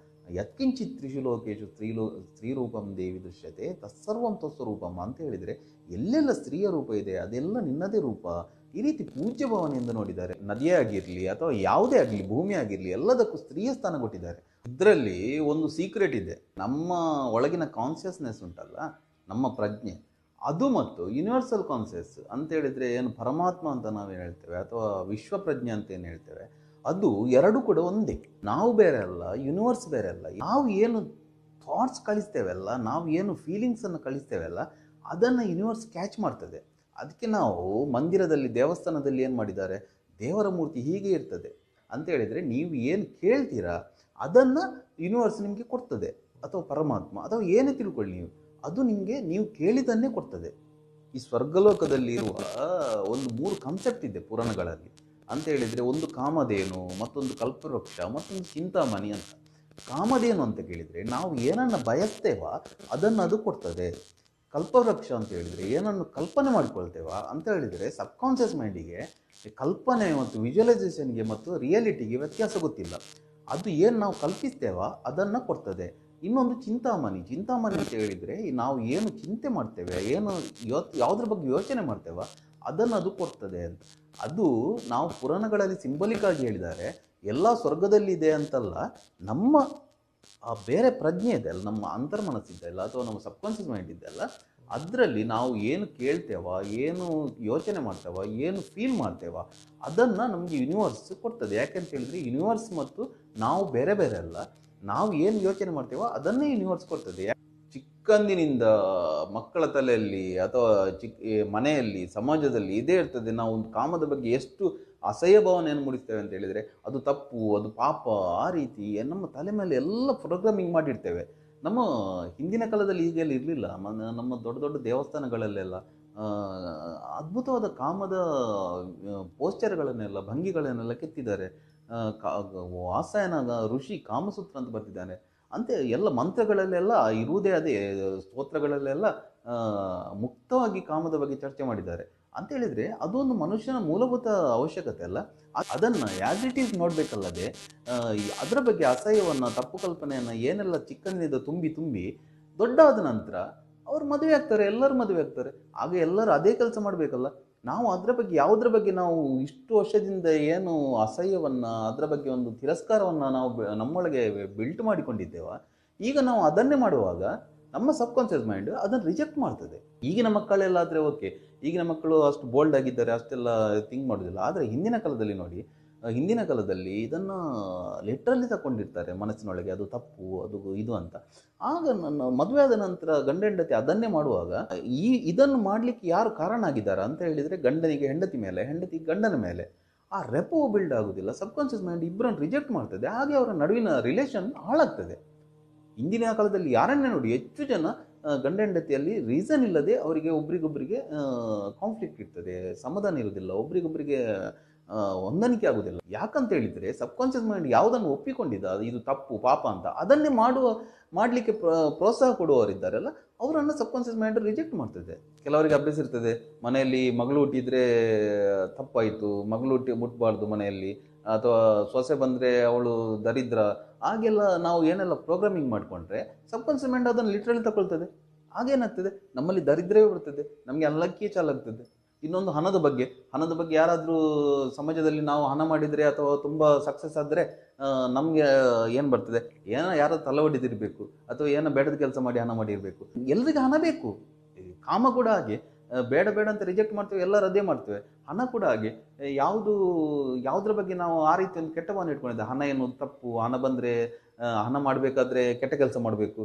ಯತ್ಕಿಂಚಿತ್ ತ್ರಿಷು ಲೋಕೇಶು ಸ್ತ್ರೀರೂಪಂ ದೇವಿ ದೃಶ್ಯತೆ ತತ್ಸರ್ವಂ ತತ್ಸ್ವರೂಪಂ ಅಂತ ಹೇಳಿದರೆ, ಎಲ್ಲೆಲ್ಲ ಸ್ತ್ರೀಯ ರೂಪ ಇದೆ ಅದೆಲ್ಲ ನಿನ್ನದೇ ರೂಪ, ಈ ರೀತಿ ಪೂಜ್ಯ ಭಾವನೆಯಿಂದ ನೋಡಿದ್ದಾರೆ. ನದಿಯೇ ಆಗಿರಲಿ ಅಥವಾ ಯಾವುದೇ ಆಗಲಿ, ಭೂಮಿ ಆಗಿರಲಿ, ಎಲ್ಲದಕ್ಕೂ ಸ್ತ್ರೀಯ ಸ್ಥಾನ ಕೊಟ್ಟಿದ್ದಾರೆ. ಇದರಲ್ಲಿ ಒಂದು ಸೀಕ್ರೆಟ್ ಇದೆ. ನಮ್ಮ ಒಳಗಿನ ಕಾನ್ಷಿಯಸ್ನೆಸ್ ಉಂಟಲ್ಲ, ನಮ್ಮ ಪ್ರಜ್ಞೆ, ಅದು ಮತ್ತು ಯೂನಿವರ್ಸಲ್ ಕಾನ್ಷಿಯಸ್ ಅಂತ ಹೇಳಿದರೆ ಏನು ಪರಮಾತ್ಮ ಅಂತ ನಾವೇನು ಹೇಳ್ತೇವೆ ಅಥವಾ ವಿಶ್ವಪ್ರಜ್ಞೆ ಅಂತ ಏನು ಹೇಳ್ತೇವೆ, ಅದು ಎರಡು ಕೂಡ ಒಂದೇ. ನಾವು ಬೇರೆ ಅಲ್ಲ, ಯೂನಿವರ್ಸ್ ಬೇರೆ ಅಲ್ಲ. ನಾವು ಏನು ಥಾಟ್ಸ್ ಕಳಿಸ್ತೇವಲ್ಲ, ನಾವು ಏನು ಫೀಲಿಂಗ್ಸನ್ನು ಕಳಿಸ್ತೇವಲ್ಲ, ಅದನ್ನು ಯೂನಿವರ್ಸ್ ಕ್ಯಾಚ್ ಮಾಡ್ತದೆ. ಅದಕ್ಕೆ ನಾವು ಮಂದಿರದಲ್ಲಿ, ದೇವಸ್ಥಾನದಲ್ಲಿ ಏನು ಮಾಡಿದ್ದಾರೆ, ದೇವರ ಮೂರ್ತಿ ಹೀಗೆ ಇರ್ತದೆ ಅಂತ ಹೇಳಿದರೆ, ನೀವು ಏನು ಕೇಳ್ತೀರಾ ಅದನ್ನು ಯೂನಿವರ್ಸ್ ನಿಮಗೆ ಕೊಡ್ತದೆ. ಅಥವಾ ಪರಮಾತ್ಮ ಅಥವಾ ಏನೇ ತಿಳ್ಕೊಳ್ಳಿ ನೀವು, ಅದು ನಿಮಗೆ ನೀವು ಕೇಳಿದನ್ನೇ ಕೊಡ್ತದೆ. ಈ ಸ್ವರ್ಗಲೋಕದಲ್ಲಿ ಇರುವ ಒಂದು 3 ಕಾನ್ಸೆಪ್ಟ್ ಇದೆ ಪುರಾಣಗಳಲ್ಲಿ ಅಂತ ಹೇಳಿದರೆ, ಒಂದು ಕಾಮಧೇನು, ಮತ್ತೊಂದು ಕಲ್ಪವೃಕ್ಷ, ಮತ್ತೊಂದು ಚಿಂತಾಮಣಿ ಅಂತ. ಕಾಮಧೇನು ಅಂತ ಕೇಳಿದರೆ ನಾವು ಏನನ್ನು ಬಯಸ್ತೇವ ಅದನ್ನು ಅದು ಕೊಡ್ತದೆ. ಕಲ್ಪವೃಕ್ಷ ಅಂತ ಹೇಳಿದರೆ ಏನನ್ನು ಕಲ್ಪನೆ ಮಾಡ್ಕೊಳ್ತೇವ ಅಂತ ಹೇಳಿದರೆ, ಸಬ್ಕಾನ್ಷಿಯಸ್ ಮೈಂಡಿಗೆ ಕಲ್ಪನೆ ಮತ್ತು ವಿಜುವಲೈಸೇಷನ್ಗೆ ಮತ್ತು ರಿಯಾಲಿಟಿಗೆ ವ್ಯತ್ಯಾಸ ಗೊತ್ತಿಲ್ಲ. ಅದು ಏನು ನಾವು ಕಲ್ಪಿಸ್ತೇವ ಅದನ್ನು ಕೊಡ್ತದೆ. ಇನ್ನೊಂದು ಚಿಂತಾಮಣಿ ಅಂತ ಹೇಳಿದರೆ, ನಾವು ಏನು ಚಿಂತೆ ಮಾಡ್ತೇವೆ, ಏನು ಯಾವುದ್ರ ಬಗ್ಗೆ ಯೋಚನೆ ಮಾಡ್ತೇವ ಅದನ್ನು ಅದು ಕೊಡ್ತದೆ ಅಂತ. ಅದು ನಾವು ಪುರಾಣಗಳಲ್ಲಿ ಸಿಂಬಲಿಕ್ ಆಗಿ ಹೇಳಿದ್ದಾರೆ. ಎಲ್ಲ ಸ್ವರ್ಗದಲ್ಲಿದೆ ಅಂತಲ್ಲ, ನಮ್ಮ ಬೇರೆ ಪ್ರಜ್ಞೆ ಇದೆ ಅಲ್ಲ, ನಮ್ಮ ಅಂತರ್ಮನಸ್ಸಿದ್ದಲ್ಲ ಅಥವಾ ನಮ್ಮ ಸಬ್ಕಾನ್ಷಿಯಸ್ ಮೈಂಡ್ ಇದೆಯಲ್ಲ, ಅದರಲ್ಲಿ ನಾವು ಏನು ಕೇಳ್ತೇವ, ಏನು ಯೋಚನೆ ಮಾಡ್ತೇವ, ಏನು ಫೀಲ್ ಮಾಡ್ತೇವ ಅದನ್ನು ನಮಗೆ ಯೂನಿವರ್ಸ್ ಕೊಡ್ತದೆ. ಯಾಕೆಂತ ಹೇಳಿದರೆ, ಯೂನಿವರ್ಸ್ ಮತ್ತು ನಾವು ಬೇರೆ ಬೇರೆ ಅಲ್ಲ. ನಾವು ಏನು ಯೋಚನೆ ಮಾಡ್ತೇವೋ ಅದನ್ನೇ ಯೂನಿವರ್ಸ್ ಕೊಡ್ತದೆ. ಚಿಕ್ಕಂದಿನಿಂದ ಮಕ್ಕಳ ತಲೆಯಲ್ಲಿ ಅಥವಾ ಮನೆಯಲ್ಲಿ, ಸಮಾಜದಲ್ಲಿ ಇದೇ ಇರ್ತದೆ. ನಾವು ಒಂದು ಕಾಮದ ಬಗ್ಗೆ ಎಷ್ಟು ಅಸಹ್ಯ ಭಾವನೆಯನ್ನು ಮೂಡಿಸ್ತೇವೆ ಅಂತ ಹೇಳಿದರೆ, ಅದು ತಪ್ಪು, ಅದು ಪಾಪ, ಆ ರೀತಿ ನಮ್ಮ ತಲೆ ಮೇಲೆ ಎಲ್ಲ ಪ್ರೋಗ್ರಾಮಿಂಗ್ ಮಾಡಿರ್ತೇವೆ. ನಮ್ಮ ಹಿಂದಿನ ಕಾಲದಲ್ಲಿ ಈಗೆಲ್ಲ ಇರಲಿಲ್ಲ. ನಮ್ಮ ದೊಡ್ಡ ದೊಡ್ಡ ದೇವಸ್ಥಾನಗಳಲ್ಲೆಲ್ಲ ಅದ್ಭುತವಾದ ಕಾಮದ ಪೋಸ್ಚರ್ಗಳನ್ನೆಲ್ಲ, ಭಂಗಿಗಳನ್ನೆಲ್ಲ ಕೆತ್ತಿದ್ದಾರೆ. ವಾಸಾಯನ ಋಷಿ ಕಾಮಸೂತ್ರ ಅಂತ ಬರ್ತಿದ್ದಾನೆ ಅಂತೆ. ಎಲ್ಲ ಮಂತ್ರಗಳಲ್ಲೆಲ್ಲ ಇರುವುದೇ ಅದೇ, ಸ್ತೋತ್ರಗಳಲ್ಲೆಲ್ಲ ಮುಕ್ತವಾಗಿ ಕಾಮದ ಬಗ್ಗೆ ಚರ್ಚೆ ಮಾಡಿದ್ದಾರೆ ಅಂತ ಹೇಳಿದರೆ, ಅದೊಂದು ಮನುಷ್ಯನ ಮೂಲಭೂತ ಅವಶ್ಯಕತೆ ಅಲ್ಲ. ಅದನ್ನು ಆ್ಯಸ್ ಇಟ್ ಈಸ್ ನೋಡಬೇಕಲ್ಲದೆ ಅದರ ಬಗ್ಗೆ ಅಸಹ್ಯವನ್ನು, ತಪ್ಪು ಕಲ್ಪನೆಯನ್ನು ಏನೆಲ್ಲ ಚಿಕ್ಕಂದಿನಿಂದ ತುಂಬಿ ದೊಡ್ಡಾದ ನಂತರ ಅವ್ರು ಮದುವೆ ಆಗ್ತಾರೆ, ಎಲ್ಲರೂ ಮದುವೆ ಆಗ್ತಾರೆ. ಆಗ ಎಲ್ಲರೂ ಅದೇ ಕೆಲಸ ಮಾಡಬೇಕಲ್ಲ. ನಾವು ಅದರ ಬಗ್ಗೆ, ಯಾವುದ್ರ ಬಗ್ಗೆ ನಾವು ಇಷ್ಟು ವರ್ಷದಿಂದ ಏನು ಅಸಹ್ಯವನ್ನು, ಅದರ ಬಗ್ಗೆ ಒಂದು ತಿರಸ್ಕಾರವನ್ನು ನಾವು ನಮ್ಮೊಳಗೆ ಬಿಲ್ಟ್ ಮಾಡಿಕೊಂಡಿದ್ದೇವ, ಈಗ ನಾವು ಅದನ್ನೇ ಮಾಡುವಾಗ ನಮ್ಮ ಸಬ್ಕಾನ್ಷಿಯಸ್ ಮೈಂಡ್ ಅದನ್ನು ರಿಜೆಕ್ಟ್ ಮಾಡ್ತದೆ. ಈಗಿನ ಮಕ್ಕಳೆಲ್ಲ ಆದರೆ ಓಕೆ, ಈಗಿನ ಮಕ್ಕಳು ಅಷ್ಟು ಬೋಲ್ಡ್ ಆಗಿದ್ದಾರೆ, ಅಷ್ಟೆಲ್ಲ ಥಿಂಕ್ ಮಾಡೋದಿಲ್ಲ. ಆದರೆ ಹಿಂದಿನ ಕಾಲದಲ್ಲಿ ನೋಡಿ, ಹಿಂದಿನ ಕಾಲದಲ್ಲಿ ಇದನ್ನು ಲಿಟ್ರಲಿ ತಗೊಂಡಿರ್ತಾರೆ ಮನಸ್ಸಿನೊಳಗೆ, ಅದು ತಪ್ಪು, ಅದು ಇದು ಅಂತ. ಆಗ ನನ್ನ ಮದುವೆ ಆದ ನಂತರ ಗಂಡ ಹೆಂಡತಿ ಅದನ್ನೇ ಮಾಡುವಾಗ, ಇದನ್ನು ಮಾಡಲಿಕ್ಕೆ ಯಾರು ಕಾರಣ ಆಗಿದ್ದಾರೆ ಅಂತ ಹೇಳಿದರೆ, ಗಂಡನಿಗೆ ಹೆಂಡತಿ ಮೇಲೆ, ಹೆಂಡತಿ ಗಂಡನ ಮೇಲೆ ಆ ರೆಪೋ ಬಿಲ್ಡ್ ಆಗೋದಿಲ್ಲ. ಸಬ್ಕಾನ್ಷಿಯಸ್ ಮೈಂಡ್ ಇಬ್ಬರನ್ನು ರಿಜೆಕ್ಟ್ ಮಾಡ್ತದೆ. ಹಾಗೆ ಅವರ ನಡುವಿನ ರಿಲೇಷನ್ ಹಾಳಾಗ್ತದೆ. ಇಂದಿನ ಕಾಲದಲ್ಲಿ ಯಾರನ್ನೇ ನೋಡಿ, ಹೆಚ್ಚು ಜನ ಗಂಡ ಹೆಂಡತಿಯಲ್ಲಿ ರೀಸನ್ ಇಲ್ಲದೆ ಅವರಿಗೆ ಒಬ್ರಿಗೊಬ್ಬರಿಗೆ ಕಾನ್ಫ್ಲಿಕ್ಟ್ ಇರ್ತದೆ, ಸಮಾಧಾನ ಇರೋದಿಲ್ಲ, ಒಬ್ರಿಗೊಬ್ಬರಿಗೆ ಹೊಂದಾಣಿಕೆ ಆಗೋದಿಲ್ಲ. ಯಾಕಂತ ಹೇಳಿದರೆ, ಸಬ್ಕಾನ್ಷಿಯಸ್ ಮೈಂಡ್ ಯಾವುದನ್ನು ಒಪ್ಪಿಕೊಂಡಿದ್ದ, ಇದು ತಪ್ಪು, ಪಾಪ ಅಂತ, ಅದನ್ನೇ ಮಾಡಲಿಕ್ಕೆ ಪ್ರೋತ್ಸಾಹ ಕೊಡುವವರಿದ್ದಾರಲ್ಲ, ಅವರನ್ನು ಸಬ್ಕಾನ್ಷಿಯಸ್ ಮೈಂಡ್ ರಿಜೆಕ್ಟ್ ಮಾಡ್ತದೆ. ಕೆಲವರಿಗೆ ಅಭ್ಯಾಸ ಇರ್ತದೆ, ಮನೆಯಲ್ಲಿ ಮಗಳು ಹುಟ್ಟಿದರೆ ತಪ್ಪಾಯಿತು, ಮಗಳು ಮುಟ್ಬಾರ್ದು ಮನೆಯಲ್ಲಿ, ಅಥವಾ ಸೊಸೆ ಬಂದರೆ ಅವಳು ದರಿದ್ರ, ಹಾಗೆಲ್ಲ ನಾವು ಏನೆಲ್ಲ ಪ್ರೋಗ್ರಾಮಿಂಗ್ ಮಾಡಿಕೊಂಡ್ರೆ ಸಬ್ಕಾನ್ಷಿಯಸ್ ಮೈಂಡ್ ಅದನ್ನು ಲಿಟ್ರಲಿ ತಗೊಳ್ತದೆ. ಹಾಗೇನಾಗ್ತದೆ, ನಮ್ಮಲ್ಲಿ ದರಿದ್ರವೇ ಬರ್ತದೆ, ನಮಗೆ ಅಲ್ಲಕ್ಕಿಯೇ ಚಾಲಾಗ್ತದೆ. ಇನ್ನೊಂದು ಹಣದ ಬಗ್ಗೆ ಯಾರಾದರೂ ಸಮಾಜದಲ್ಲಿ ನಾವು ಹಣ ಮಾಡಿದರೆ ಅಥವಾ ತುಂಬ ಸಕ್ಸಸ್ ಆದರೆ ನಮಗೆ ಏನು ಬರ್ತದೆ, ಯಾರು ತಲೆ ಹೊಡಿದಿರಬೇಕು ಅಥವಾ ಏನೋ ಬೇಡದ ಕೆಲಸ ಮಾಡಿ ಹಣ ಮಾಡಿರಬೇಕು, ಎಲ್ರಿಗೂ ಹಣ ಬೇಕು. ಕಾಮ ಕೂಡ ಹಾಗೆ, ಬೇಡ ಬೇಡ ಅಂತ ರಿಜೆಕ್ಟ್ ಮಾಡ್ತೇವೆ, ಎಲ್ಲರೂ ಅದೇ ಮಾಡ್ತೇವೆ. ಹಣ ಕೂಡ ಹಾಗೆ, ಯಾವುದ್ರ ಬಗ್ಗೆ ನಾವು ಆ ರೀತಿ ಒಂದು ಕೆಟ್ಟ ಭಾವನೆ ಇಟ್ಕೊಂಡಿದ್ದೆ. ಹಣ ಎನ್ನುವುದು ತಪ್ಪು, ಹಣ ಬಂದರೆ ಹಣ ಮಾಡಬೇಕಾದ್ರೆ ಕೆಟ್ಟ ಕೆಲಸ ಮಾಡಬೇಕು,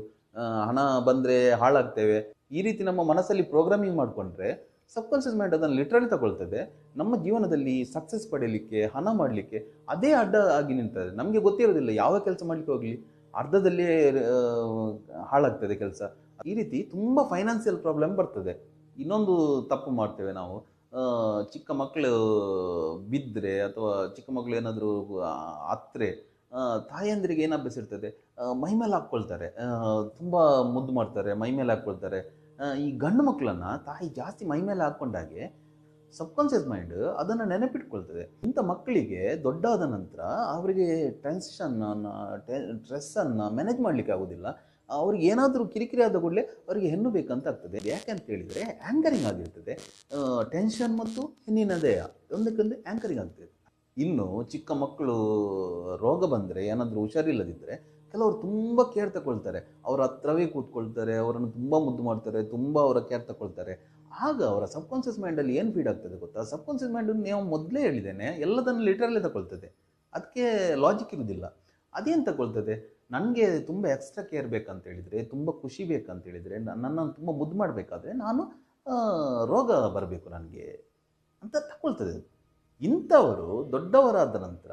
ಹಣ ಬಂದರೆ ಹಾಳಾಗ್ತೇವೆ, ಈ ರೀತಿ ನಮ್ಮ ಮನಸ್ಸಲ್ಲಿ ಪ್ರೋಗ್ರಾಮಿಂಗ್ ಮಾಡಿಕೊಂಡ್ರೆ ಸಬ್ಕಾನ್ಷಿಯಸ್ ಮೈಂಡ್ ಅದನ್ನು ಲಿಟ್ರಲಿ ತಗೊಳ್ತದೆ. ನಮ್ಮ ಜೀವನದಲ್ಲಿ ಸಕ್ಸಸ್ ಪಡೀಲಿಕ್ಕೆ, ಹಣ ಮಾಡಲಿಕ್ಕೆ ಅದೇ ಅಡ್ಡ ಆಗಿ ನಿಲ್ತದೆ. ನಮಗೆ ಗೊತ್ತಿರೋದಿಲ್ಲ, ಯಾವ ಕೆಲಸ ಮಾಡಲಿಕ್ಕೆ ಹೋಗಲಿ ಅರ್ಧದಲ್ಲೇ ಹಾಳಾಗ್ತದೆ ಕೆಲಸ. ಈ ರೀತಿ ತುಂಬ ಫೈನಾನ್ಷಿಯಲ್ ಪ್ರಾಬ್ಲಮ್ ಬರ್ತದೆ. ಇನ್ನೊಂದು ತಪ್ಪು ಮಾಡ್ತೇವೆ ನಾವು, ಚಿಕ್ಕ ಮಕ್ಕಳು ಬಿದ್ದರೆ ಅಥವಾ ಚಿಕ್ಕ ಮಕ್ಕಳು ಏನಾದರೂ ಹತ್ತರೆ ತಾಯಂದಿರಿಗೆ ಏನು ಅಭ್ಯಾಸ ಇರ್ತದೆ, ಮೈಮೇಲೆ ಹಾಕ್ಕೊಳ್ತಾರೆ, ತುಂಬ ಮುದ್ದು ಮಾಡ್ತಾರೆ, ಮೈಮೇಲೆ ಹಾಕ್ಕೊಳ್ತಾರೆ. ಈ ಗಂಡು ಮಕ್ಕಳನ್ನು ತಾಯಿ ಜಾಸ್ತಿ ಮೈಮೇಲೆ ಹಾಕ್ಕೊಂಡಾಗೆ ಸಬ್ಕಾನ್ಷಿಯಸ್ ಮೈಂಡ್ ಅದನ್ನು ನೆನಪಿಟ್ಕೊಳ್ತದೆ. ಇಂಥ ಮಕ್ಕಳಿಗೆ ದೊಡ್ಡಾದ ನಂತರ ಅವರಿಗೆ ಸ್ಟ್ರೆಸ್ಸನ್ನು ಮ್ಯಾನೇಜ್ ಮಾಡಲಿಕ್ಕೆ ಆಗೋದಿಲ್ಲ. ಅವ್ರಿಗೆ ಏನಾದರೂ ಕಿರಿಕಿರಿ ಆದ ಕೂಡಲೇ ಅವರಿಗೆ ಹೆಣ್ಣು ಬೇಕಂತ ಆಗ್ತದೆ. ಯಾಕೆಂತ ಹೇಳಿದರೆ ಆ್ಯಂಕರಿಂಗ್ ಆಗಿರ್ತದೆ. ಟೆನ್ಷನ್ ಮತ್ತು ಹೆಣ್ಣಿನ ದೇಹ ಒಂದಕ್ಕೊಂದು ಆ್ಯಂಕರಿಂಗ್ ಆಗ್ತದೆ. ಇನ್ನು ಚಿಕ್ಕ ಮಕ್ಕಳು ರೋಗ ಬಂದರೆ, ಏನಾದರೂ ಹುಷಾರಿಲ್ಲದಿದ್ದರೆ ಕೆಲವರು ತುಂಬ ಕೇರ್ ತಗೊಳ್ತಾರೆ, ಅವರ ಹತ್ರವೇ ಕೂತ್ಕೊಳ್ತಾರೆ, ಅವರನ್ನು ತುಂಬ ಮುದ್ದು ಮಾಡ್ತಾರೆ, ತುಂಬ ಅವರ ಕೇರ್ ತಗೊಳ್ತಾರೆ. ಆಗ ಅವರ ಸಬ್ಕಾನ್ಷಿಯಸ್ ಮೈಂಡಲ್ಲಿ ಏನು ಫೀಡ್ ಆಗ್ತದೆ ಗೊತ್ತಾ? ಸಬ್ಕಾನ್ಷಿಯಸ್ ಮೈಂಡ್ ನೀವು ಮೊದಲೇ ಹೇಳಿದ್ದೇನೆ, ಎಲ್ಲದನ್ನು ಲಿಟ್ರಲ್ಲೇ ತಗೊಳ್ತದೆ, ಅದಕ್ಕೆ ಲಾಜಿಕ್ ಇರುವುದಿಲ್ಲ. ಅದೇನು ತಗೊಳ್ತದೆ, ನನಗೆ ತುಂಬ ಎಕ್ಸ್ಟ್ರಾ ಕೇರ್ ಬೇಕಂತ ಹೇಳಿದರೆ, ತುಂಬ ಖುಷಿ ಬೇಕಂತ ಹೇಳಿದರೆ, ನನ್ನನ್ನು ತುಂಬ ಮುದ್ದು ಮಾಡಬೇಕಾದ್ರೆ ನಾನು ರೋಗ ಬರಬೇಕು ನನಗೆ ಅಂತ ತಗೊಳ್ತದೆ. ಇಂಥವರು ದೊಡ್ಡವರಾದ ನಂತರ,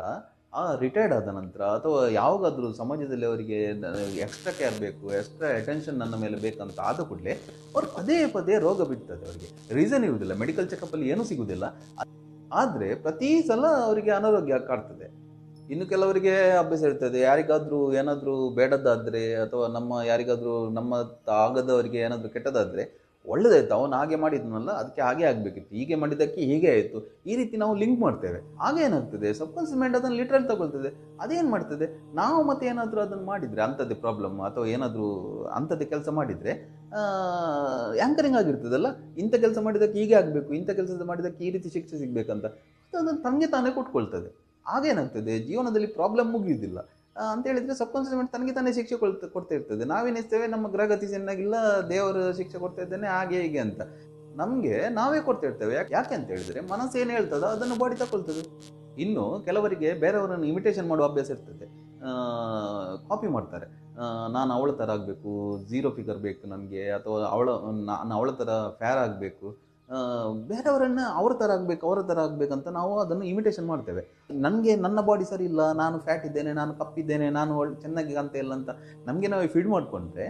ರಿಟೈರ್ಡ್ ಆದ ನಂತರ, ಅಥವಾ ಯಾವಾಗಾದರೂ ಸಮಾಜದಲ್ಲಿ ಅವರಿಗೆ ಎಕ್ಸ್ಟ್ರಾ ಕೇರ್ ಬೇಕು, ಎಕ್ಸ್ಟ್ರಾ ಅಟೆನ್ಷನ್ ನನ್ನ ಮೇಲೆ ಬೇಕಂತ ಆದ ಕೂಡಲೇ ಅವ್ರು ಪದೇ ಪದೇ ರೋಗ ಬಿಡ್ತದೆ. ಅವರಿಗೆ ರೀಸನ್ ಇರುವುದಿಲ್ಲ, ಮೆಡಿಕಲ್ ಚೆಕಪ್ಪಲ್ಲಿ ಏನೂ ಸಿಗುವುದಿಲ್ಲ, ಆದರೆ ಪ್ರತಿ ಸಲ ಅವರಿಗೆ ಅನಾರೋಗ್ಯ ಕಾಡ್ತದೆ. ಇನ್ನು ಕೆಲವರಿಗೆ ಅಭ್ಯಾಸ ಇರ್ತದೆ, ಯಾರಿಗಾದರೂ ಏನಾದರೂ ಬೇಡದ್ದಾದರೆ ಅಥವಾ ಯಾರಿಗಾದರೂ ನಮ್ಮ ಆಗದವರಿಗೆ ಏನಾದರೂ ಕೆಟ್ಟದಾದರೆ, ಒಳ್ಳೆದಾಯ್ತು ಅವನು ಹಾಗೆ ಮಾಡಿದ್ನಲ್ಲ ಅದಕ್ಕೆ ಹಾಗೆ ಆಗಬೇಕಿತ್ತು, ಹೀಗೆ ಮಾಡಿದ್ದಕ್ಕೆ ಹೀಗೆ ಆಯಿತು, ಈ ರೀತಿ ನಾವು ಲಿಂಕ್ ಮಾಡ್ತೇವೆ. ಆಗ ಏನಾಗ್ತದೆ, ಸಬ್ಕಾನ್ಷಿಯಸ್ ಮೈಂಡ್ ಅದನ್ನು ಲಿಟ್ರಲ್ ತಗೊಳ್ತದೆ. ಅದೇನು ಮಾಡ್ತದೆ, ನಾವು ಮತ್ತೆ ಏನಾದರೂ ಅದನ್ನು ಮಾಡಿದರೆ ಅಂಥದ್ದೇ ಪ್ರಾಬ್ಲಮ್ ಅಥವಾ ಏನಾದರೂ ಅಂಥದ್ದೇ ಕೆಲಸ ಮಾಡಿದರೆ ಆ್ಯಂಕರಿಂಗ್ ಆಗಿರ್ತದಲ್ಲ, ಇಂಥ ಕೆಲಸ ಮಾಡಿದ್ದಕ್ಕೆ ಹೀಗೆ ಆಗಬೇಕು, ಇಂಥ ಕೆಲಸ ಮಾಡಿದ್ದಕ್ಕೆ ಈ ರೀತಿ ಶಿಕ್ಷೆ ಸಿಗಬೇಕಂತ ಅದನ್ನು ತನಗೆ ತಾನೇ ಕೊಟ್ಕೊಳ್ತದೆ. ಆಗೇನಾಗ್ತದೆ, ಜೀವನದಲ್ಲಿ ಪ್ರಾಬ್ಲಮ್ ಮುಗಿಯುವುದಿಲ್ಲ ಅಂತ ಹೇಳಿದರೆ ಸಬ್ಕಾನ್ಷಿಯಸ್ ಮೈಂಡ್ ತನಗೆ ತಾನೇ ಶಿಕ್ಷೆ ಕೊಡ್ತಾ ಇರ್ತದೆ. ನಾವೇನಿಸ್ತೇವೆ, ನಮ್ಮ ಗ್ರಹಗತಿ ಚೆನ್ನಾಗಿಲ್ಲ, ದೇವರು ಶಿಕ್ಷೆ ಕೊಡ್ತಾ ಇದ್ದಾನೆ ಹಾಗೆ ಹೀಗೆ ಅಂತ ನಮಗೆ ನಾವೇ ಕೊಡ್ತಾ ಇರ್ತೇವೆ. ಯಾಕೆ ಅಂತ ಹೇಳಿದರೆ ಮನಸ್ಸೇನು ಹೇಳ್ತದೋ ಅದನ್ನು ಬಾಡಿ ತಗೊಳ್ತದೆ. ಇನ್ನು ಕೆಲವರಿಗೆ ಬೇರೆಯವರನ್ನು ಇಮಿಟೇಷನ್ ಮಾಡುವ ಅಭ್ಯಾಸ ಇರ್ತದೆ, ಕಾಪಿ ಮಾಡ್ತಾರೆ. ನಾನು ಅವಳ ಥರ ಆಗಬೇಕು, ಝೀರೋ ಫಿಗರ್ ಬೇಕು ನನಗೆ, ಅಥವಾ ನಾನು ಅವಳ ಥರ ಫೇರ್ ಆಗಬೇಕು, ಬೇರೆಯವರನ್ನು ಅವ್ರ ಥರ ಆಗಬೇಕಂತ ನಾವು ಅದನ್ನು ಇಮಿಟೇಷನ್ ಮಾಡ್ತೇವೆ. ನನಗೆ ನನ್ನ ಬಾಡಿ ಸರಿ ಇಲ್ಲ, ನಾನು ಫ್ಯಾಟ್ ಇದ್ದೇನೆ, ನಾನು ಕಪ್ಪಿದ್ದೇನೆ, ನಾನು ಚೆನ್ನಾಗಿ ಕಾಣ್ತಾ ಇಲ್ಲ ಅಂತ ನಮಗೆ ನಾವು ಫೀಡ್ ಮಾಡಿಕೊಂಡ್ರೆ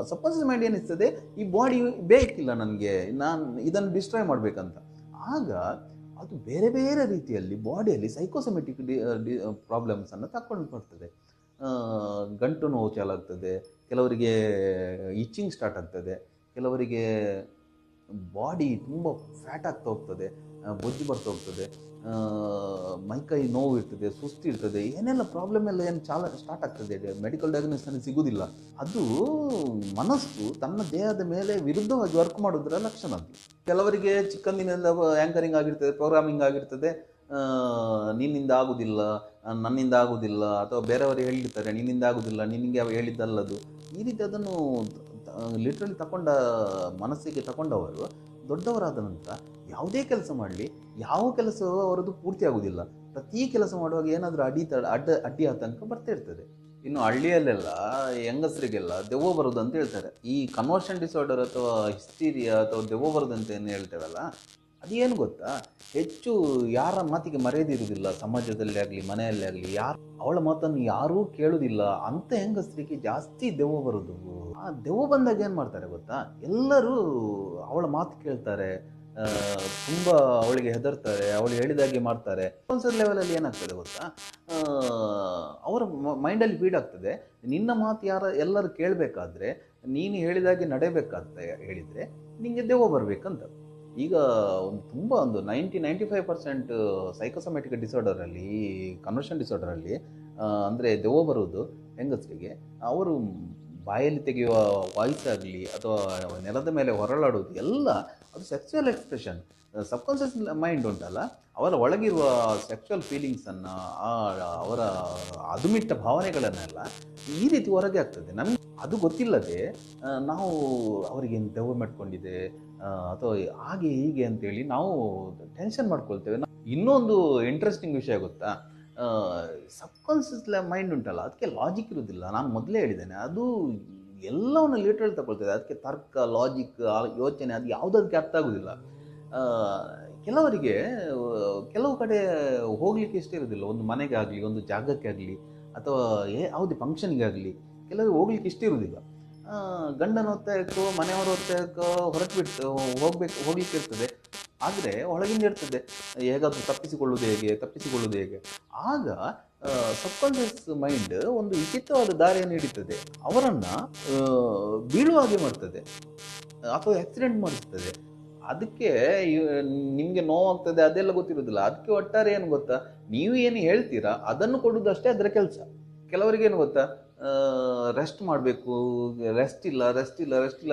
ಸಬ್ಕಾನ್ಷಿಯಸ್ ಮೈಂಡ್ ಏನಿಸ್ತದೆ, ಈ ಬಾಡಿ ಬೇಕಿಲ್ಲ ನನಗೆ, ನಾನು ಇದನ್ನು ಡಿಸ್ಟ್ರಾಯ್ ಮಾಡಬೇಕಂತ. ಆಗ ಅದು ಬೇರೆ ಬೇರೆ ರೀತಿಯಲ್ಲಿ ಬಾಡಿಯಲ್ಲಿ ಸೈಕೋಸೊಮ್ಯಾಟಿಕ್ ಪ್ರಾಬ್ಲಮ್ಸನ್ನು ತಕ್ಕೊಂಡು ಬರ್ತದೆ. ಗಂಟು ನೋವು ಚಾಲಾಗ್ತದೆ, ಕೆಲವರಿಗೆ ಇಚ್ಚಿಂಗ್ ಸ್ಟಾರ್ಟ್ ಆಗ್ತದೆ, ಕೆಲವರಿಗೆ ಬಾಡಿ ತುಂಬ ಫ್ಯಾಟ್ ಆಗ್ತಾ ಹೋಗ್ತದೆ, ಬೊಜ್ಜು ಬರ್ತಾ ಹೋಗ್ತದೆ, ಮೈಕೈ ನೋವು ಇರ್ತದೆ, ಸುಸ್ತು ಇರ್ತದೆ, ಏನೆಲ್ಲ ಪ್ರಾಬ್ಲಮ್ ಎಲ್ಲ ಏನು ಸ್ಟಾರ್ಟ್ ಆಗ್ತದೆ. ಮೆಡಿಕಲ್ ಡಯಾಗ್ನೋಸಿಸ್ ಸಿಗುವುದಿಲ್ಲ. ಅದು ಮನಸ್ಸು ತನ್ನ ದೇಹದ ಮೇಲೆ ವಿರುದ್ಧವಾಗಿ ವರ್ಕ್ ಮಾಡೋದ್ರ ಲಕ್ಷಣ. ಅದು ಕೆಲವರಿಗೆ ಚಿಕ್ಕಂದಿನೆಲ್ಲ ಆ್ಯಂಕರಿಂಗ್ ಆಗಿರ್ತದೆ, ಪ್ರೋಗ್ರಾಮಿಂಗ್ ಆಗಿರ್ತದೆ, ನಿನ್ನಿಂದ ಆಗುವುದಿಲ್ಲ, ನನ್ನಿಂದ ಆಗುವುದಿಲ್ಲ, ಅಥವಾ ಬೇರೆಯವರು ಹೇಳಿರ್ತಾರೆ ನಿನ್ನಿಂದ ಆಗುವುದಿಲ್ಲ, ನಿನಗೆ ಹೇಳಿದ್ದಲ್ಲದು, ಈ ರೀತಿ ಅದನ್ನು ಲಿಟ್ರಲಿ ಮನಸ್ಸಿಗೆ ತಗೊಂಡವರು ದೊಡ್ಡವರಾದ ನಂತರ ಯಾವುದೇ ಕೆಲಸ ಮಾಡಲಿ, ಯಾವ ಕೆಲಸವೂ ಅವರದ್ದು ಪೂರ್ತಿ ಆಗುವುದಿಲ್ಲ. ಪ್ರತಿ ಕೆಲಸ ಮಾಡುವಾಗ ಏನಾದರೂ ಅಡ್ಡಿ ಆತಂಕ ಬರ್ತಾ ಇರ್ತದೆ. ಇನ್ನು ಹಳ್ಳಿಯಲ್ಲೆಲ್ಲ ಹೆಂಗಸರಿಗೆಲ್ಲ ದೆವ್ವ ಬರೋದು ಅಂತ ಹೇಳ್ತಾರೆ. ಈ ಕನ್ವರ್ಷನ್ ಡಿಸಾರ್ಡರ್ ಅಥವಾ ಹಿಸ್ಟೀರಿಯಾ ಅಥವಾ ದೆವ್ವ ಬರೋದು ಅಂತ ಏನು ಹೇಳ್ತೇವಲ್ಲ, ಅದೇನು ಗೊತ್ತಾ, ಹೆಚ್ಚು ಯಾರ ಮಾತಿಗೆ ಮರೆಯದಿರುವುದಿಲ್ಲ, ಸಮಾಜದಲ್ಲಿ ಆಗಲಿ ಮನೆಯಲ್ಲೇ ಆಗಲಿ ಅವಳ ಮಾತನ್ನು ಯಾರೂ ಕೇಳುವುದಿಲ್ಲ. ಅಂಥ ಹೆಂಗಸರಿಗೆ ಜಾಸ್ತಿ ದೆವ್ವ ಬರೋದು. ಆ ದೆವ್ವ ಬಂದಾಗ ಏನು ಮಾಡ್ತಾರೆ ಗೊತ್ತಾ, ಎಲ್ಲರೂ ಅವಳ ಮಾತು ಕೇಳ್ತಾರೆ, ತುಂಬ ಅವಳಿಗೆ ಹೆದರ್ತಾರೆ, ಅವಳು ಹೇಳಿದಾಗೆ ಮಾಡ್ತಾರೆ. ಒಂದ್ಸಲ ಲೆವೆಲಲ್ಲಿ ಏನಾಗ್ತದೆ ಗೊತ್ತಾ, ಅವರ ಮೈಂಡಲ್ಲಿ ಫೀಡ್ ಆಗ್ತದೆ, ನಿನ್ನ ಮಾತು ಎಲ್ಲರೂ ಕೇಳಬೇಕಾದ್ರೆ, ನೀನು ಹೇಳಿದಾಗೆ ನಡೆಯಬೇಕಂತ ಹೇಳಿದರೆ ನಿಮಗೆ ದೆವ್ವ ಬರಬೇಕಂತ. ಈಗ ಒಂದು 95% ಸೈಕೋಸೊಮ್ಯಾಟಿಕ್ ಡಿಸಾರ್ಡರಲ್ಲಿ, ಕನ್ವರ್ಷನ್ ಡಿಸಾರ್ಡರಲ್ಲಿ ಅಂದರೆ ದೆವ್ವ ಬರುವುದು ಹೆಂಗಸರಿಗೆ, ಅವರು ಬಾಯಲ್ಲಿ ತೆಗೆಯುವ ವಾಯ್ಸ್ ಆಗಲಿ ಅಥವಾ ನೆಲದ ಮೇಲೆ ಹೊರಳಾಡೋದು ಎಲ್ಲ ಅದು ಸೆಕ್ಸುವಲ್ ಎಕ್ಸ್ಪ್ರೆಷನ್. ಸಬ್ಕಾನ್ಷಿಯಸ್ ಮೈಂಡ್ ಉಂಟಲ್ಲ, ಅವರ ಒಳಗಿರುವ ಸೆಕ್ಸುವಲ್ ಫೀಲಿಂಗ್ಸನ್ನು, ಅವರ ಅದುಮಿಟ್ಟ ಭಾವನೆಗಳನ್ನೆಲ್ಲ ಈ ರೀತಿ ಹೊರಗೆ ಆಗ್ತದೆ. ನಮಗೆ ಅದು ಗೊತ್ತಿಲ್ಲದೆ ನಾವು ಅವರಿಗೆ ದೆವ್ವ ಮಾಡ್ಕೊಂಡಿದೆ ಅಥವಾ ಹಾಗೆ ಹೀಗೆ ಅಂತೇಳಿ ನಾವು ಟೆನ್ಷನ್ ಮಾಡ್ಕೊಳ್ತೇವೆ. ಇನ್ನೊಂದು ಇಂಟ್ರೆಸ್ಟಿಂಗ್ ವಿಷಯ ಗೊತ್ತಾ, ಸಬ್ಕಾನ್ಷಿಯಸ್ ಮೈಂಡ್ ಉಂಟಲ್ಲ, ಅದಕ್ಕೆ ಲಾಜಿಕ್ ಇರೋದಿಲ್ಲ. ನಾನು ಮೊದಲೇ ಹೇಳಿದ್ದೇನೆ, ಅದು ಎಲ್ಲವನ್ನು ಲಿಟ್ರಲ್ ತಗೊಳ್ತದೆ. ಅದಕ್ಕೆ ತರ್ಕ, ಲಾಜಿಕ್, ಯೋಚನೆ ಅದು ಯಾವುದಕ್ಕೆ ಅರ್ಥ ಆಗೋದಿಲ್ಲ. ಕೆಲವರಿಗೆ ಕೆಲವು ಕಡೆ ಹೋಗ್ಲಿಕ್ಕೆ ಇಷ್ಟ ಇರೋದಿಲ್ಲ, ಒಂದು ಮನೆಗೆ ಆಗಲಿ, ಒಂದು ಜಾಗಕ್ಕೆ ಆಗಲಿ, ಅಥವಾ ಯಾವುದೇ ಫಂಕ್ಷನ್ಗೆ ಆಗಲಿ ಕೆಲವರಿಗೆ ಹೋಗ್ಲಿಕ್ಕೆ ಇಷ್ಟ ಇರೋದಿಲ್ಲ. ಗಂಡನ ಒತ್ತಾಯಕ್ಕೋ ಮನೆಯವರ ಒತ್ತಾಯಕ್ಕೋ ಹೊರಟು ಬಿಟ್ಟು ಹೋಗ್ಲಿಕ್ಕೆ ಇರ್ತದೆ. ಆದರೆ ಒಳಗಿಂದ ಇರ್ತದೆ, ಹೇಗಾದರೂ ತಪ್ಪಿಸಿಕೊಳ್ಳುವುದು ಹೇಗೆ. ಆಗ ಸಬ್ಕಾನ್ಷಿಯಸ್ ಮೈಂಡ್ ಒಂದು ವಿಚಿತ್ರವಾದ ದಾರಿಯನ್ನು ಹಿಡಿತದೆ, ಅವರನ್ನು ಬೀಳುವ ಹಾಗೆ ಮಾಡ್ತದೆ ಅಥವಾ ಆಕ್ಸಿಡೆಂಟ್ ಮಾಡಿಸ್ತದೆ. ಅದಕ್ಕೆ ನಿಮಗೆ ನೋವಾಗ್ತದೆ ಅದೆಲ್ಲ ಗೊತ್ತಿರೋದಿಲ್ಲ. ಅದಕ್ಕೆ ಒಟ್ಟಾರೆ ಏನು ಗೊತ್ತಾ, ನೀವು ಏನು ಹೇಳ್ತೀರಾ ಅದನ್ನು ಕೊಡುವುದಷ್ಟೇ ಅದರ ಕೆಲಸ. ಕೆಲವರಿಗೆ ಏನು ಗೊತ್ತಾ, ರೆಸ್ಟ್ ಮಾಡಬೇಕು, ರೆಸ್ಟ್ ಇಲ್ಲ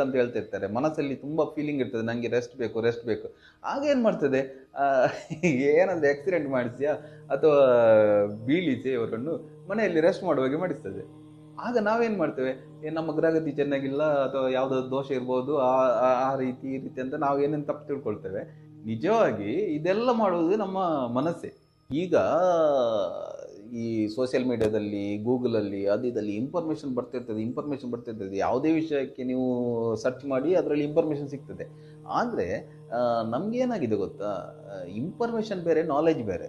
ಅಂತ ಹೇಳ್ತಾ ಇರ್ತಾರೆ. ಮನಸ್ಸಲ್ಲಿ ತುಂಬ ಫೀಲಿಂಗ್ ಇರ್ತದೆ, ನನಗೆ ರೆಸ್ಟ್ ಬೇಕು. ಆಗ ಏನು ಮಾಡ್ತದೆ, ಏನಂದ್ರೆ ಆಕ್ಸಿಡೆಂಟ್ ಮಾಡಿಸಿಯಾ ಅಥವಾ ಬೀಳಿಸಿ ಅವರನ್ನು ಮನೆಯಲ್ಲಿ ರೆಸ್ಟ್ ಮಾಡುವಾಗೆ ಮಾಡಿಸ್ತದೆ. ಆಗ ನಾವೇನು ಮಾಡ್ತೇವೆ, ನಮ್ಮ ಗ್ರಹಗತಿ ಚೆನ್ನಾಗಿಲ್ಲ ಅಥವಾ ಯಾವುದಾದ್ರು ದೋಷ ಇರ್ಬೋದು, ಆ ರೀತಿ ಈ ರೀತಿ ಅಂತ ನಾವು ಏನೇನು ತಪ್ಪು ತಿಳ್ಕೊಳ್ತೇವೆ. ನಿಜವಾಗಿ ಇದೆಲ್ಲ ಮಾಡುವುದು ನಮ್ಮ ಮನಸ್ಸೇ. ಈಗ ಈ ಸೋಷಿಯಲ್ ಮೀಡಿಯಾದಲ್ಲಿ, ಗೂಗಲಲ್ಲಿ, ಇದಲ್ಲಿ ಇನ್ಫಾರ್ಮೇಷನ್ ಬರ್ತಿರ್ತದೆ. ಯಾವುದೇ ವಿಷಯಕ್ಕೆ ನೀವು ಸರ್ಚ್ ಮಾಡಿ ಅದರಲ್ಲಿ ಇನ್ಫಾರ್ಮೇಷನ್ ಸಿಗ್ತದೆ. ಆದರೆ ನಮಗೇನಾಗಿದೆ ಗೊತ್ತಾ, ಇನ್ಫಾರ್ಮೇಷನ್ ಬೇರೆ, ನಾಲೆಜ್ ಬೇರೆ.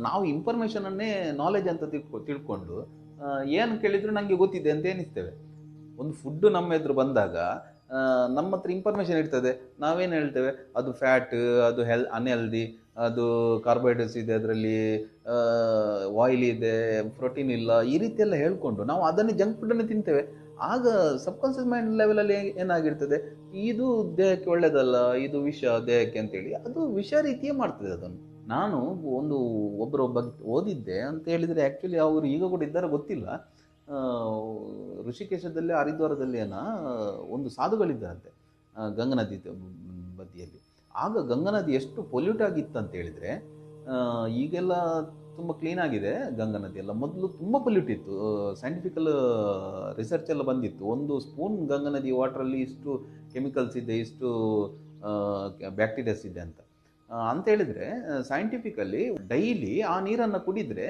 ನಾವು ಇನ್ಫಾರ್ಮೇಷನನ್ನೇ ನಾಲೆಜ್ ಅಂತ ತಿಳ್ಕೊಂಡು ಏನು ಕೇಳಿದ್ರು ನನಗೆ ಗೊತ್ತಿದೆ ಅಂತ ಎನಿಸ್ತೇವೆ. ಒಂದು ಫುಡ್ಡು ನಮ್ಮ ಎದುರು ಬಂದಾಗ ನಮ್ಮ ಹತ್ರ ಇನ್ಫಾರ್ಮೇಷನ್ ಇರ್ತದೆ, ನಾವೇನು ಹೇಳ್ತೇವೆ, ಅದು ಫ್ಯಾಟ್, ಅದು ಅನ್ಹೆಲ್ದಿ, ಅದು ಕಾರ್ಬೋಹೈಡ್ರೇಟ್ಸ್ ಇದೆ, ಅದರಲ್ಲಿ ಆಯಿಲ್ ಇದೆ, ಪ್ರೋಟೀನ್ ಇಲ್ಲ, ಈ ರೀತಿ ಎಲ್ಲ ಹೇಳ್ಕೊಂಡು ನಾವು ಅದನ್ನೇ ಜಂಕ್ ಫುಡ್ಡನ್ನು ತಿಂತೇವೆ. ಆಗ ಸಬ್ಕಾನ್ಷಿಯಸ್ ಮೈಂಡ್ ಲೆವೆಲಲ್ಲಿ ಏನಾಗಿರ್ತದೆ, ಇದು ದೇಹಕ್ಕೆ ಒಳ್ಳೆಯದಲ್ಲ, ಇದು ವಿಷ ದೇಹಕ್ಕೆ ಅಂತೇಳಿ ಅದು ವಿಷ ರೀತಿಯೇ ಮಾಡ್ತದೆ ಅದನ್ನು. ನಾನು ಒಬ್ಬರ ಬಗ್ಗೆ ಓದಿದ್ದೆ ಅಂತ ಹೇಳಿದರೆ, ಆ್ಯಕ್ಚುಲಿ ಅವರು ಈಗ ಕೂಡ ಇದ್ದಾರೆ ಗೊತ್ತಿಲ್ಲ. ಋಷಿಕೇಶದಲ್ಲಿ, ಹರಿದ್ವಾರದಲ್ಲಿ ಒಂದು ಸಾಧುಗಳಿದ್ದಾರಂತೆ ಗಂಗಾ ನದಿ ಬದಿಯಲ್ಲಿ. ಆಗ ಗಂಗಾ ನದಿ ಎಷ್ಟು ಪೊಲ್ಯೂಟ್ ಆಗಿತ್ತು ಅಂತ ಹೇಳಿದರೆ, ಈಗೆಲ್ಲ ತುಂಬ ಕ್ಲೀನ್ ಆಗಿದೆ ಗಂಗಾ ನದಿ ಎಲ್ಲ. ಮೊದಲು ತುಂಬ ಪೊಲ್ಯೂಟ್ ಇತ್ತು. ಸೈಂಟಿಫಿಕಲ್ ರಿಸರ್ಚ್ ಎಲ್ಲ ಬಂದಿತ್ತು, ಒಂದು ಸ್ಪೂನ್ ಗಂಗಾ ನದಿ ವಾಟ್ರಲ್ಲಿ ಇಷ್ಟು ಕೆಮಿಕಲ್ಸ್ ಇದೆ, ಇಷ್ಟು ಬ್ಯಾಕ್ಟೀರಿಯಾಸ್ ಇದೆ ಅಂತ ಹೇಳಿದರೆ, ಸೈಂಟಿಫಿಕಲಿ ಡೈಲಿ ಆ ನೀರನ್ನು ಕುಡಿದರೆ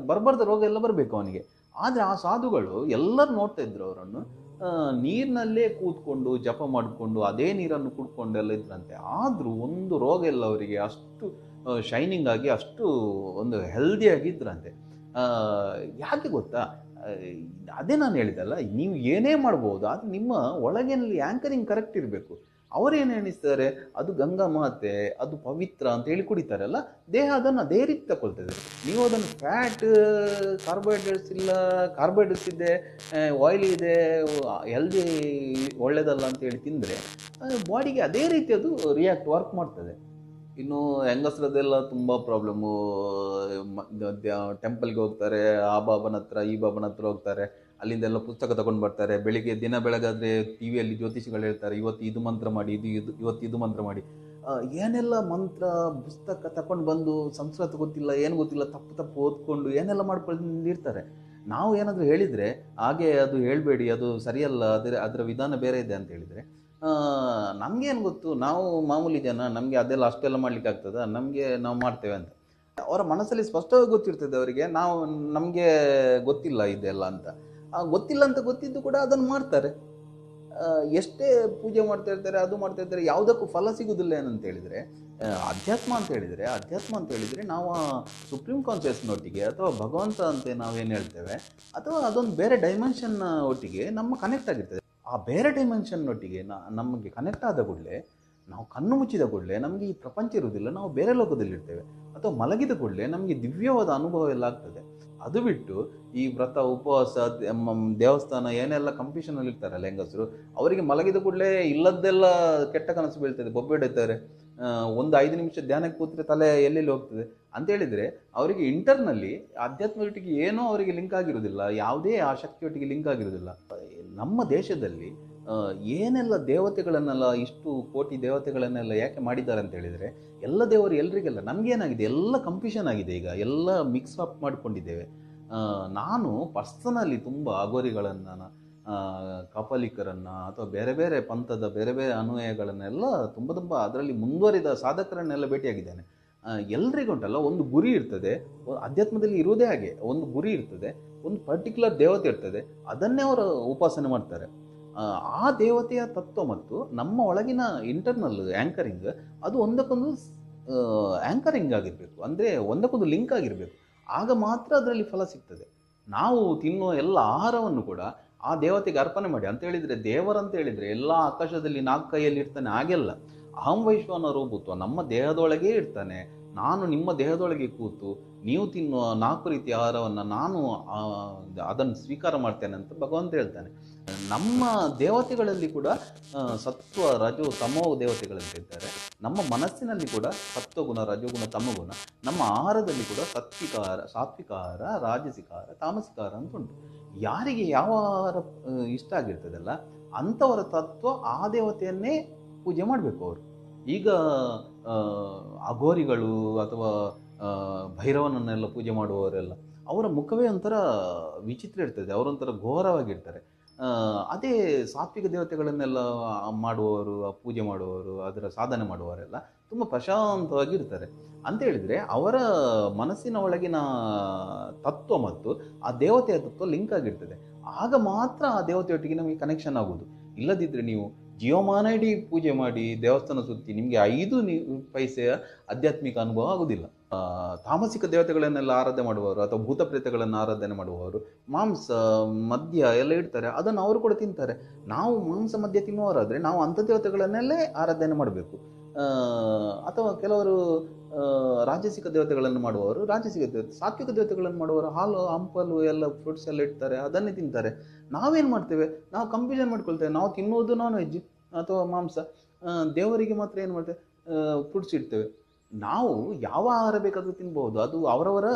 ಬರಬಾರ್ದ ರೋಗ ಎಲ್ಲ ಬರಬೇಕು ಅವನಿಗೆ. ಆದರೆ ಆ ಸಾಧುಗಳು ಎಲ್ಲರೂ ನೋಡ್ತಾ ಇದ್ರು ಅವರನ್ನು, ನೀರಿನಲ್ಲೇ ಕೂತ್ಕೊಂಡು ಜಪ ಮಾಡಿಕೊಂಡು ಅದೇ ನೀರನ್ನು ಕುಡ್ಕೊಂಡು ಎಲ್ಲ ಇದ್ರಂತೆ. ಆದರೂ ಒಂದು ರೋಗ ಎಲ್ಲ ಅವರಿಗೆ, ಅಷ್ಟು ಶೈನಿಂಗ್ ಆಗಿ, ಅಷ್ಟು ಒಂದು ಹೆಲ್ದಿಯಾಗಿದ್ರಂತೆ. ಯಾಕೆ ಗೊತ್ತಾ, ಅದೇ ನಾನು ಹೇಳಿದಲ್ಲ, ನೀವು ಏನೇ ಮಾಡ್ಬೋದು, ಆದರೆ ನಿಮ್ಮ ಒಳಗಿನಲ್ಲಿ ಆ್ಯಂಕರಿಂಗ್ ಕರೆಕ್ಟ್ ಇರಬೇಕು. ಅವರೇನು ಎಣಿಸ್ತಾರೆ, ಅದು ಗಂಗಾ ಮಾತೆ, ಅದು ಪವಿತ್ರ ಅಂತ ಹೇಳಿ ಕುಡಿತಾರಲ್ಲ, ದೇಹ ಅದನ್ನು ಅದೇ ರೀತಿ ತಗೊಳ್ತದೆ. ನೀವು ಅದನ್ನು ಫ್ಯಾಟ್, ಕಾರ್ಬೋಹೈಡ್ರೇಟ್ಸ್ ಇದೆ, ಆಯಿಲ್ ಇದೆ, ಹೆಲ್ದಿ ಒಳ್ಳೆಯದಲ್ಲ ಅಂತೇಳಿ ತಿಂದರೆ ಬಾಡಿಗೆ ಅದೇ ರೀತಿ ಅದು ವರ್ಕ್ ಮಾಡ್ತದೆ. ಇನ್ನು ಹೆಂಗಸರದೆಲ್ಲ ತುಂಬ ಪ್ರಾಬ್ಲಮ್ಮು. ಟೆಂಪಲ್ಗೆ ಹೋಗ್ತಾರೆ, ಆ ಬಾಬನ ಹತ್ರ ಈ ಬಾಬನ ಹತ್ರ ಹೋಗ್ತಾರೆ, ಅಲ್ಲಿಂದೆಲ್ಲ ಪುಸ್ತಕ ತಗೊಂಡು ಬರ್ತಾರೆ. ದಿನ ಬೆಳಗಾದರೆ ಟಿ ವಿಯಲ್ಲಿ ಜ್ಯೋತಿಷಿಗಳು ಹೇಳ್ತಾರೆ, ಇವತ್ತು ಇದು ಮಂತ್ರ ಮಾಡಿ, ಇವತ್ತು ಇದು ಮಂತ್ರ ಮಾಡಿ, ಏನೆಲ್ಲ ಮಂತ್ರ ಪುಸ್ತಕ ತಗೊಂಡು ಬಂದು ಸಂಸ್ಕೃತ ಗೊತ್ತಿಲ್ಲ, ಏನು ಗೊತ್ತಿಲ್ಲ, ತಪ್ಪು ಓದ್ಕೊಂಡು ಏನೆಲ್ಲ ಮಾಡ್ಕೊಂಡಿರ್ತಾರೆ. ನಾವು ಏನಾದರೂ ಹೇಳಿದರೆ, ಹಾಗೆ ಅದು ಹೇಳಬೇಡಿ, ಅದು ಸರಿಯಲ್ಲ, ಅದರ ವಿಧಾನ ಬೇರೆ ಇದೆ ಅಂತ ಹೇಳಿದರೆ, ನಮಗೇನು ಗೊತ್ತು, ನಾವು ಮಾಮೂಲಿ ಜನ, ನಮಗೆ ಅದೆಲ್ಲ ಅಷ್ಟೆಲ್ಲ ಮಾಡ್ಲಿಕ್ಕೆ ಆಗ್ತದ, ನಾವು ಮಾಡ್ತೇವೆ ಅಂತ ಅವರ ಮನಸ್ಸಲ್ಲಿ ಸ್ಪಷ್ಟವಾಗಿ ಗೊತ್ತಿರ್ತದೆ ಅವರಿಗೆ. ನಮಗೆ ಗೊತ್ತಿಲ್ಲ ಇದೆಲ್ಲ ಅಂತ. ಗೊತ್ತಿಲ್ಲ ಅಂತ ಗೊತ್ತಿದ್ದು ಕೂಡ ಅದನ್ನು ಮಾಡ್ತಾರೆ. ಎಷ್ಟೇ ಪೂಜೆ ಮಾಡ್ತಾ ಇರ್ತಾರೆ, ಅದು ಮಾಡ್ತಾ ಇರ್ತಾರೆ, ಯಾವುದಕ್ಕೂ ಫಲ ಸಿಗುವುದಿಲ್ಲ. ಏನಂತ ಹೇಳಿದರೆ, ಅಧ್ಯಾತ್ಮ ಅಂತ ಹೇಳಿದರೆ ನಾವು ಸುಪ್ರೀಂ ಕಾನ್ಷಿಯಸ್ನೊಟ್ಟಿಗೆ ಅಥವಾ ಭಗವಂತ ಅಂತ ನಾವೇನು ಹೇಳ್ತೇವೆ, ಅಥವಾ ಅದೊಂದು ಬೇರೆ ಡೈಮೆನ್ಷನ್ ಒಟ್ಟಿಗೆ ನಮ್ಮ ಕನೆಕ್ಟ್ ಆಗಿರ್ತದೆ. ಆ ಬೇರೆ ಡೈಮೆನ್ಷನ್ನೊಟ್ಟಿಗೆ ನಮಗೆ ಕನೆಕ್ಟ್ ಆದ ಕೂಡಲೇ, ನಾವು ಕಣ್ಣು ಮುಚ್ಚಿದ ಕೂಡಲೇ ನಮಗೆ ಈ ಪ್ರಪಂಚ ಇರುವುದಿಲ್ಲ, ನಾವು ಬೇರೆ ಲೋಕದಲ್ಲಿರ್ತೇವೆ. ಅಥವಾ ಮಲಗಿದ ಕೂಡಲೇ ನಮಗೆ ದಿವ್ಯವಾದ ಅನುಭವ ಎಲ್ಲ ಆಗ್ತದೆ. ಅದು ಬಿಟ್ಟು ಈ ವ್ರತ, ಉಪವಾಸ, ದೇವಸ್ಥಾನ ಏನೆಲ್ಲ ಕಂಪಿಷನಲ್ಲಿ ಇರ್ತಾರಲ್ಲ ಹೆಂಗಸರು, ಅವರಿಗೆ ಮಲಗಿದ ಕೂಡಲೇ ಇಲ್ಲದ್ದೆಲ್ಲ ಕೆಟ್ಟ ಕನಸು ಬೀಳ್ತದೆ, ಬೊಬ್ಬೆ ಹೊಡಿತಾರೆ. ಒಂದು 5 ನಿಮಿಷ ಧ್ಯಾನಕ್ಕೆ ಕೂತ್ರೆ ತಲೆ ಎಲ್ಲೆಲ್ಲಿ ಹೋಗ್ತದೆ ಅಂತ ಹೇಳಿದರೆ, ಅವರಿಗೆ ಇಂಟರ್ನಲ್ಲಿ ಆಧ್ಯಾತ್ಮದೊಟ್ಟಿಗೆ ಏನೋ ಅವರಿಗೆ ಲಿಂಕ್ ಆಗಿರೋದಿಲ್ಲ, ಯಾವುದೇ ಆ ಶಕ್ತಿಯೊಟ್ಟಿಗೆ ಲಿಂಕ್ ಆಗಿರೋದಿಲ್ಲ. ನಮ್ಮ ದೇಶದಲ್ಲಿ ಏನೆಲ್ಲ ದೇವತೆಗಳನ್ನೆಲ್ಲ, ಇಷ್ಟು ಕೋಟಿ ದೇವತೆಗಳನ್ನೆಲ್ಲ ಯಾಕೆ ಮಾಡಿದ್ದಾರೆ ಅಂತ ಹೇಳಿದರೆ, ಎಲ್ಲ ದೇವರು ಎಲ್ರಿಗೆಲ್ಲ, ನಮಗೇನಾಗಿದೆ, ಎಲ್ಲ ಕಂಫ್ಯೂಷನ್ ಆಗಿದೆ. ಈಗ ಎಲ್ಲ ಮಿಕ್ಸ್ ಅಪ್ ಮಾಡಿಕೊಂಡಿದ್ದೇವೆ. ನಾನು ಪರ್ಸನಲಿ ತುಂಬ ಅಗೋರಿಗಳನ್ನು ಕಾಪಾಲಿಕರನ್ನು ಅಥವಾ ಬೇರೆ ಬೇರೆ ಪಂಥದ ಬೇರೆ ಬೇರೆ ಅನ್ವಯಗಳನ್ನೆಲ್ಲ ತುಂಬ ತುಂಬ ಅದರಲ್ಲಿ ಮುಂದುವರಿದ ಸಾಧಕರನ್ನೆಲ್ಲ ಭೇಟಿಯಾಗಿದ್ದೇನೆ. ಎಲ್ರಿಗೂ ಉಂಟಲ್ಲ ಒಂದು ಗುರಿ ಇರ್ತದೆ. ಅಧ್ಯಾತ್ಮದಲ್ಲಿ ಇರುವುದೇ ಹಾಗೆ, ಒಂದು ಗುರಿ ಇರ್ತದೆ, ಒಂದು ಪರ್ಟಿಕ್ಯುಲರ್ ದೇವತೆ ಇರ್ತದೆ, ಅದನ್ನೇ ಅವರು ಉಪಾಸನೆ ಮಾಡ್ತಾರೆ. ಆ ದೇವತೆಯ ತತ್ವ ಮತ್ತು ನಮ್ಮ ಒಳಗಿನ ಇಂಟರ್ನಲ್ ಆ್ಯಂಕರಿಂಗ್ ಅದು ಒಂದಕ್ಕೊಂದು ಆ್ಯಂಕರಿಂಗ್ ಆಗಿರಬೇಕು, ಅಂದರೆ ಒಂದಕ್ಕೊಂದು ಲಿಂಕ್ ಆಗಿರಬೇಕು. ಆಗ ಮಾತ್ರ ಅದರಲ್ಲಿ ಫಲ ಸಿಗ್ತದೆ. ನಾವು ತಿನ್ನುವ ಎಲ್ಲ ಆಹಾರವನ್ನು ಕೂಡ ಆ ದೇವತೆಗೆ ಅರ್ಪಣೆ ಮಾಡಿ ಅಂತ ಹೇಳಿದರೆ, ದೇವರಂತ ಹೇಳಿದರೆ ಎಲ್ಲ ಆಕಾಶದಲ್ಲಿ 4 ಕೈಯಲ್ಲಿ ಇರ್ತಾನೆ ಹಾಗೆಲ್ಲ. ಅಹಂ ವೈಶ್ವಾನರೋ ಭೂತ್ವ, ನಮ್ಮ ದೇಹದೊಳಗೇ ಇರ್ತಾನೆ. ನಾನು ನಿಮ್ಮ ದೇಹದೊಳಗೆ ಕೂತು ನೀವು ತಿನ್ನುವ 4 ರೀತಿಯ ಆಹಾರವನ್ನು ನಾನು ಅದನ್ನು ಸ್ವೀಕಾರ ಮಾಡ್ತೇನೆ ಅಂತ ಭಗವಂತ ಹೇಳ್ತಾನೆ. ನಮ್ಮ ದೇವತೆಗಳಲ್ಲಿ ಕೂಡ ಸತ್ವ ರಜೋ ತಮೋ ದೇವತೆಗಳಂತ ಇದ್ದಾರೆ. ನಮ್ಮ ಮನಸ್ಸಿನಲ್ಲಿ ಕೂಡ ಸತ್ವಗುಣ ರಜೋಗುಣ ತಮಗುಣ. ನಮ್ಮ ಆಹಾರದಲ್ಲಿ ಕೂಡ ಸಾತ್ವಿಕ ಆಹಾರ, ರಾಜಸಿಕ ಆಹಾರ, ತಾಮಸಿಕ ಆಹಾರ ಅಂತ ಉಂಟು. ಯಾರಿಗೆ ಯಾವ ಆಹಾರ ಇಷ್ಟ ಆಗಿರ್ತದಲ್ಲ ಅಂಥವರ ತತ್ವ ಆ ದೇವತೆಯನ್ನೇ ಪೂಜೆ ಮಾಡಬೇಕು ಅವರು. ಈಗ ಅಘೋರಿಗಳು ಅಥವಾ ಭೈರವನನ್ನೆಲ್ಲ ಪೂಜೆ ಮಾಡುವವರೆಲ್ಲ ಅವರ ಮುಖವೇ ಒಂಥರ ವಿಚಿತ್ರ ಇರ್ತದೆ, ಅವರೊಂಥರ ಘೋರವಾಗಿರ್ತಾರೆ. ಅದೇ ಸಾತ್ವಿಕ ದೇವತೆಗಳನ್ನೆಲ್ಲ ಮಾಡುವವರು, ಪೂಜೆ ಮಾಡುವವರು, ಅದರ ಸಾಧನೆ ಮಾಡುವವರೆಲ್ಲ ತುಂಬ ಪ್ರಶಾಂತವಾಗಿರ್ತಾರೆ. ಅಂತ ಹೇಳಿದರೆ ಅವರ ಮನಸ್ಸಿನ ಒಳಗಿನ ತತ್ವ ಮತ್ತು ಆ ದೇವತೆಯ ತತ್ವ ಲಿಂಕ್ ಆಗಿರ್ತದೆ. ಆಗ ಮಾತ್ರ ಆ ದೇವತೆಯೊಟ್ಟಿಗೆ ನಮಗೆ ಕನೆಕ್ಷನ್ ಆಗುವುದು. ಇಲ್ಲದಿದ್ದರೆ ನೀವು ಜೀವಮಾನ ಇಡೀ ಪೂಜೆ ಮಾಡಿ ದೇವಸ್ಥಾನ ಸುತ್ತಿ ನಿಮಗೆ 5 ಪೈಸೆಯ ಆಧ್ಯಾತ್ಮಿಕ ಅನುಭವ ಆಗುವುದಿಲ್ಲ. ತಾಮಸಿಕ ದೇವತೆಗಳನ್ನೆಲ್ಲ ಆರಾಧನೆ ಮಾಡುವವರು ಅಥವಾ ಭೂತ ಪ್ರೇತಗಳನ್ನು ಆರಾಧನೆ ಮಾಡುವವರು ಮಾಂಸ ಮದ್ಯ ಎಲ್ಲ ಇಡ್ತಾರೆ, ಅದನ್ನು ಅವರು ಕೂಡ ತಿಂತಾರೆ. ನಾವು ಮಾಂಸ ಮದ್ಯ ತಿನ್ನುವವರಾದರೆ ನಾವು ಅಂಥ ದೇವತೆಗಳನ್ನೆಲ್ಲೇ ಆರಾಧನೆ ಮಾಡಬೇಕು. ಅಥವಾ ಕೆಲವರು ರಾಜಸಿಕ ದೇವತೆಗಳನ್ನು ಮಾಡುವವರು ಸಾತ್ವಿಕ ದೇವತೆಗಳನ್ನು ಮಾಡುವವರು ಹಾಲು ಹಂಪಲು ಎಲ್ಲ ಫ್ರೂಟ್ಸ್ ಎಲ್ಲ ಇಡ್ತಾರೆ, ಅದನ್ನೇ ತಿಂತಾರೆ. ನಾವೇನು ಮಾಡ್ತೇವೆ, ನಾವು ಕನ್ಫ್ಯೂಷನ್ ಮಾಡ್ಕೊಳ್ತೇವೆ. ನಾವು ತಿನ್ನುವುದು ನಾನ್ ವೆಜ್ ಅಥವಾ ಮಾಂಸ, ದೇವರಿಗೆ ಮಾತ್ರ ಏನು ಮಾಡ್ತೇವೆ, ಫ್ರೂಟ್ಸ್ ಇಡ್ತೇವೆ. ನಾವು ಯಾವ ಆಹಾರ ಬೇಕಾದರೂ ತಿನ್ಬೋದು, ಅದು ಅವರವರ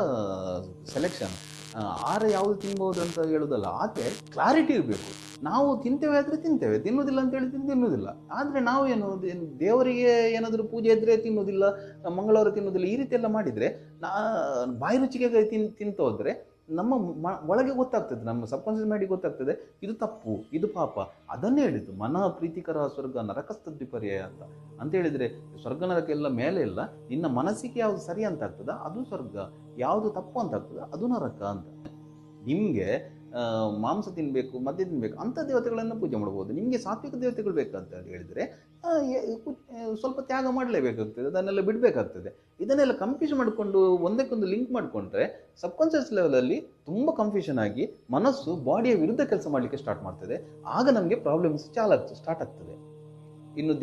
ಸೆಲೆಕ್ಷನ್. ಆಹಾರ ಯಾವುದು ತಿನ್ಬೋದು ಅಂತ ಹೇಳೋದಲ್ಲ, ಆದರೆ ಕ್ಲಾರಿಟಿ ಇರಬೇಕು. ನಾವು ತಿಂತೇವೆ ಆದರೆ ತಿಂತೇವೆ, ತಿನ್ನುವುದಿಲ್ಲ ಅಂತ ಹೇಳಿದ್ರೆ ತಿನ್ನುವುದಿಲ್ಲ. ಆದರೆ ನಾವು ದೇವರಿಗೆ ಏನಾದರೂ ಪೂಜೆ ಇದ್ದರೆ ತಿನ್ನುವುದಿಲ್ಲ, ಮಂಗಳವಾರ ತಿನ್ನುವುದಿಲ್ಲ, ಈ ರೀತಿ ಎಲ್ಲ ಮಾಡಿದರೆ ಬಾಯಿ ರುಚಿಗೆ ತಿಂತ ಹೋದರೆ ನಮ್ಮ ಒಳಗೆ ಗೊತ್ತಾಗ್ತದೆ, ನಮ್ಮ ಸಬ್ಕಾನ್ಷಿಯಸ್ ಮೈಂಡಿಗೆ ಗೊತ್ತಾಗ್ತದೆ ಇದು ತಪ್ಪು, ಇದು ಪಾಪ. ಅದನ್ನೇ ಹೇಳಿದ್ದು ಮನ ಪ್ರೀತಿಕರ ಸ್ವರ್ಗ ನರಕಸ್ಥ ಪರ್ಯಾಯ ಅಂತ ಹೇಳಿದರೆ, ಸ್ವರ್ಗ ನರಕ ಎಲ್ಲ ಮೇಲೆ ಇಲ್ಲ, ನಿನ್ನ ಮನಸ್ಸಿಗೆ ಯಾವುದು ಸರಿ ಅಂತ ಆಗ್ತದ ಅದು ಸ್ವರ್ಗ, ಯಾವುದು ತಪ್ಪು ಅಂತ ಆಗ್ತದ ಅದು ನರಕ ಅಂತ. ನಿಮಗೆ ಮಾಂಸ ತಿನ್ನಬೇಕು, ಮದ್ಯ ತಿನ್ನಬೇಕು ಅಂಥ ದೇವತೆಗಳನ್ನು ಪೂಜೆ ಮಾಡ್ಬೋದು. ನಿಮಗೆ ಸಾತ್ವಿಕ ದೇವತೆಗಳು ಬೇಕಂತ ಹೇಳಿದರೆ ಸ್ವಲ್ಪ ತ್ಯಾಗ ಮಾಡಲೇಬೇಕಾಗ್ತದೆ, ಅದನ್ನೆಲ್ಲ ಬಿಡಬೇಕಾಗ್ತದೆ. ಇದನ್ನೆಲ್ಲ ಕನ್ಫ್ಯೂಷನ್ ಮಾಡಿಕೊಂಡು ಒಂದಕ್ಕೊಂದು ಲಿಂಕ್ ಮಾಡಿಕೊಂಡ್ರೆ ಸಬ್ಕಾನ್ಷಿಯಸ್ ಲೆವೆಲಲ್ಲಿ ತುಂಬ ಕನ್ಫ್ಯೂಷನ್ ಆಗಿ ಮನಸ್ಸು ಬಾಡಿಯ ವಿರುದ್ಧ ಕೆಲಸ ಮಾಡಲಿಕ್ಕೆ ಸ್ಟಾರ್ಟ್ ಮಾಡ್ತದೆ. ಆಗ ನಮಗೆ ಪ್ರಾಬ್ಲಮ್ಸ್ ಸ್ಟಾರ್ಟ್ ಆಗ್ತದೆ. ಇನ್ನು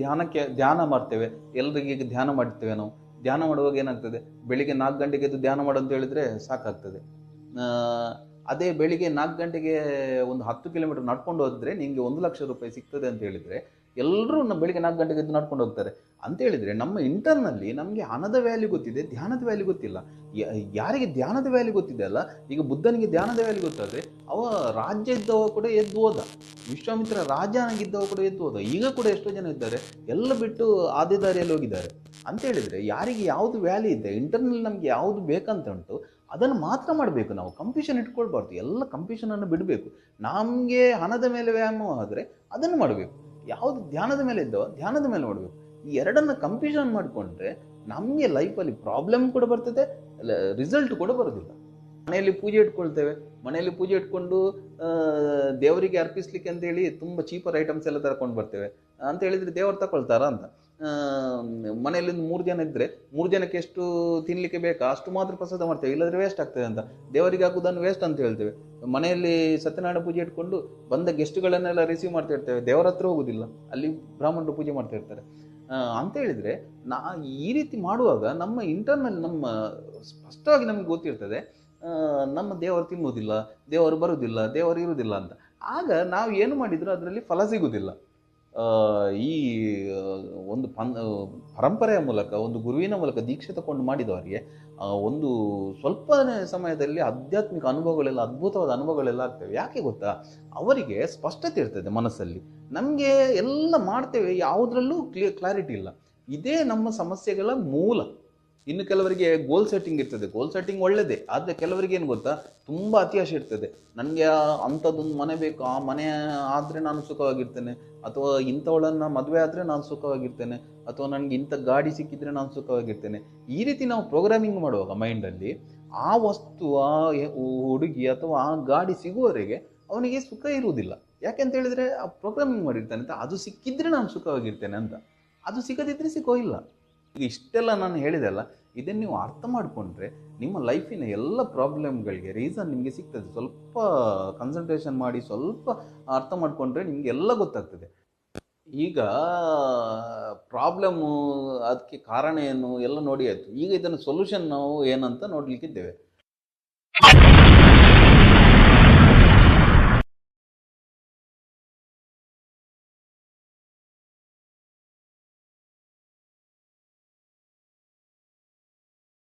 ಧ್ಯಾನ ಮಾಡ್ತೇವೆ, ಎಲ್ಲರಿಗೆ ಧ್ಯಾನ ಮಾಡ್ತೇವೆ. ನಾವು ಧ್ಯಾನ ಮಾಡುವಾಗ ಏನಾಗ್ತದೆ, ಬೆಳಿಗ್ಗೆ 4 ಗಂಟೆಗೆ ಎದ್ದು ಧ್ಯಾನ ಮಾಡು ಅಂತ ಹೇಳಿದರೆ ಸಾಕಾಗ್ತದೆ. ಅದೇ ಬೆಳಿಗ್ಗೆ 4 ಗಂಟೆಗೆ ಒಂದು 10 ಕಿಲೋಮೀಟರ್ ನಡ್ಕೊಂಡು ಹೋದರೆ ನಿಮಗೆ 1 ಲಕ್ಷ ರೂಪಾಯಿ ಸಿಗ್ತದೆ ಅಂತ ಹೇಳಿದರೆ ಎಲ್ಲರೂ ಬೆಳಿಗ್ಗೆ 4 ಗಂಟೆಗೆ ಎದ್ದು ನಡ್ಕೊಂಡು ಹೋಗ್ತಾರೆ. ಅಂತ ಹೇಳಿದರೆ ನಮ್ಮ ಇಂಟರ್ನಲ್ಲಿ ನಮಗೆ ಹಣದ ವ್ಯಾಲ್ಯೂ ಗೊತ್ತಿದೆ, ಧ್ಯಾನದ ವ್ಯಾಲ್ಯೂ ಗೊತ್ತಿಲ್ಲ. ಯಾರಿಗೆ ಧ್ಯಾನದ ವ್ಯಾಲ್ಯೂ ಗೊತ್ತಿದೆ ಅಲ್ಲ, ಈಗ ಬುದ್ಧನಿಗೆ ಧ್ಯಾನದ ವ್ಯಾಲ್ಯೂ ಗೊತ್ತಾದರೆ ಅವ ರಾಜ್ಯ ಇದ್ದವ ಕೂಡ ಎದ್ದು ಹೋದ, ವಿಶ್ವಾಮಿತ್ರ ರಾಜನಾಗಿದ್ದವ ಕೂಡ ಎದ್ದು ಹೋದ. ಈಗ ಕೂಡ ಎಷ್ಟೋ ಜನ ಇದ್ದಾರೆ ಎಲ್ಲ ಬಿಟ್ಟು ಆದಿ ದಾರಿಯಲ್ಲಿ ಹೋಗಿದ್ದಾರೆ. ಅಂತ ಹೇಳಿದರೆ ಯಾರಿಗೆ ಯಾವುದು ವ್ಯಾಲ್ಯೂ ಇದೆ, ಇಂಟರ್ನಲ್ ನಮಗೆ ಯಾವುದು ಬೇಕಂತ ಉಂಟು ಅದನ್ನು ಮಾತ್ರ ಮಾಡಬೇಕು. ನಾವು ಕಂಪ್ಯೂಷನ್ ಇಟ್ಕೊಳ್ಬಾರ್ದು, ಎಲ್ಲ ಕಂಪ್ಯೂಷನನ್ನು ಬಿಡಬೇಕು. ನಮಗೆ ಹಣದ ಮೇಲೆ ವ್ಯಾಯಾಮ ಆದರೆ ಅದನ್ನು ಮಾಡಬೇಕು, ಯಾವುದು ಧ್ಯಾನದ ಮೇಲೆ ಇದ್ದವ ಧ್ಯಾನದ ಮೇಲೆ ಮಾಡಬೇಕು. ಈ ಎರಡನ್ನು ಕಂಪ್ಯೂಷನ್ ಮಾಡಿಕೊಂಡ್ರೆ ನಮಗೆ ಲೈಫಲ್ಲಿ ಪ್ರಾಬ್ಲಮ್ ಕೂಡ ಬರ್ತದೆ, ರಿಸಲ್ಟ್ ಕೂಡ ಬರೋದಿಲ್ಲ. ಮನೆಯಲ್ಲಿ ಪೂಜೆ ಇಟ್ಕೊಳ್ತೇವೆ, ಮನೆಯಲ್ಲಿ ಪೂಜೆ ಇಟ್ಕೊಂಡು ದೇವರಿಗೆ ಅರ್ಪಿಸ್ಲಿಕ್ಕೆ ಅಂತೇಳಿ ತುಂಬ ಚೀಪರ್ ಐಟಮ್ಸ್ ಎಲ್ಲ ತರ್ಕೊಂಡು ಬರ್ತೇವೆ. ಅಂತ ಹೇಳಿದರೆ ದೇವರು ತಗೊಳ್ತಾರ ಅಂತ. ಮನೆಯಲ್ಲಿ 3 ಜನ ಇದ್ದರೆ 3 ಜನಕ್ಕೆ ಎಷ್ಟು ತಿನ್ನಲಿಕ್ಕೆ ಬೇಕಾ ಅಷ್ಟು ಮಾತ್ರ ಪ್ರಸಾದ ಮಾಡ್ತೇವೆ, ಇಲ್ಲದ್ರೆ ವೇಸ್ಟ್ ಆಗ್ತದೆ ಅಂತ ದೇವರಿಗೆ ಹಾಕುವುದನ್ನು ವೇಸ್ಟ್ ಅಂತ ಹೇಳ್ತೇವೆ. ಮನೆಯಲ್ಲಿ ಸತ್ಯನಾರಾಯಣ ಪೂಜೆ ಇಟ್ಕೊಂಡು ಬಂದ ಗೆಸ್ಟ್ಗಳನ್ನೆಲ್ಲ ರಿಸೀವ್ ಮಾಡ್ತಾ ಇರ್ತೇವೆ, ದೇವರ ಹತ್ರ ಹೋಗುದಿಲ್ಲ, ಅಲ್ಲಿ ಬ್ರಾಹ್ಮಣರು ಪೂಜೆ ಮಾಡ್ತಾ ಇರ್ತಾರೆ. ಅಂತ ಹೇಳಿದರೆ ಈ ರೀತಿ ಮಾಡುವಾಗ ನಮ್ಮ ಇಂಟರ್ನಲ್ ನಮ್ಮ ಸ್ಪಷ್ಟವಾಗಿ ನಮಗೆ ಗೊತ್ತಿರ್ತದೆ ನಮ್ಮ ದೇವರು ತಿನ್ನುವುದಿಲ್ಲ, ದೇವರು ಬರುವುದಿಲ್ಲ, ದೇವರು ಇರುವುದಿಲ್ಲ ಅಂತ. ಆಗ ನಾವು ಏನು ಮಾಡಿದರೂ ಅದರಲ್ಲಿ ಫಲ ಸಿಗುವುದಿಲ್ಲ. ಈ ಒಂದು ಪರಂಪರೆಯ ಮೂಲಕ ಒಂದು ಗುರುವಿನ ಮೂಲಕ ದೀಕ್ಷೆ ತಗೊಂಡು ಮಾಡಿದವರಿಗೆ ಒಂದು ಸ್ವಲ್ಪ ಸಮಯದಲ್ಲಿ ಆಧ್ಯಾತ್ಮಿಕ ಅನುಭವಗಳೆಲ್ಲ ಅದ್ಭುತವಾದ ಅನುಭವಗಳೆಲ್ಲ ಆಗ್ತವೆ. ಯಾಕೆ ಗೊತ್ತಾ, ಅವರಿಗೆ ಸ್ಪಷ್ಟತೆ ಇರ್ತದೆ ಮನಸ್ಸಲ್ಲಿ. ನಮಗೆ ಎಲ್ಲ ಮಾಡ್ತೇವೆ, ಯಾವುದರಲ್ಲೂ ಕ್ಲಾರಿಟಿ ಇಲ್ಲ. ಇದೇ ನಮ್ಮ ಸಮಸ್ಯೆಗಳ ಮೂಲ. ಇನ್ನು ಕೆಲವರಿಗೆ ಗೋಲ್ ಸೆಟ್ಟಿಂಗ್ ಇರ್ತದೆ. ಗೋಲ್ ಸೆಟ್ಟಿಂಗ್ ಒಳ್ಳೆಯದೇ, ಆದರೆ ಕೆಲವರಿಗೆ ಏನು ಗೊತ್ತಾ, ತುಂಬ ಅತಿಯಾಸೆ ಇರ್ತದೆ. ನನಗೆ ಅಂಥದ್ದೊಂದು ಮನೆ ಬೇಕು, ಆ ಮನೆ ಆದರೆ ನಾನು ಸುಖವಾಗಿರ್ತೇನೆ, ಅಥವಾ ಇಂಥವಳನ್ನು ಮದುವೆ ಆದರೆ ನಾನು ಸುಖವಾಗಿರ್ತೇನೆ, ಅಥವಾ ನನಗೆ ಇಂಥ ಗಾಡಿ ಸಿಕ್ಕಿದ್ರೆ ನಾನು ಸುಖವಾಗಿರ್ತೇನೆ. ಈ ರೀತಿ ನಾವು ಪ್ರೋಗ್ರಾಮಿಂಗ್ ಮಾಡುವಾಗ ಮೈಂಡಲ್ಲಿ ಆ ವಸ್ತು, ಆ ಹುಡುಗಿ ಅಥವಾ ಆ ಗಾಡಿ ಸಿಗುವವರೆಗೆ ಅವನಿಗೆ ಸುಖ ಇರುವುದಿಲ್ಲ. ಯಾಕೆಂತ ಹೇಳಿದರೆ ಆ ಪ್ರೋಗ್ರಾಮಿಂಗ್ ಮಾಡಿರ್ತಾನೆ ಅಂತ, ಅದು ಸಿಕ್ಕಿದ್ರೆ ನಾನು ಸುಖವಾಗಿರ್ತೇನೆ ಅಂತ, ಅದು ಸಿಗದಿದ್ದರೆ ಸಿಗೋಯಿಲ್ಲ. ಈಗ ಇಷ್ಟೆಲ್ಲ ನಾನು ಹೇಳಿದೆಲ್ಲ, ಇದನ್ನು ನೀವು ಅರ್ಥ ಮಾಡಿಕೊಂಡ್ರೆ ನಿಮ್ಮ ಲೈಫಿನ ಎಲ್ಲ ಪ್ರಾಬ್ಲಮ್ಗಳಿಗೆ ರೀಸನ್ ನಿಮಗೆ ಸಿಗ್ತದೆ. ಸ್ವಲ್ಪ ಕನ್ಸಂಟ್ರೇಷನ್ ಮಾಡಿ, ಸ್ವಲ್ಪ ಅರ್ಥ ಮಾಡಿಕೊಂಡ್ರೆ ನಿಮಗೆ ಎಲ್ಲ ಗೊತ್ತಾಗ್ತದೆ. ಈಗ ಪ್ರಾಬ್ಲಮ್ಮು, ಅದಕ್ಕೆ ಕಾರಣ ಏನು ಎಲ್ಲ ನೋಡಿ ಆಯಿತು. ಈಗ ಇದನ್ನು ಸೊಲ್ಯೂಷನ್ ನಾವು ಏನಂತ ನೋಡಲಿಕ್ಕಿದ್ದೇವೆ.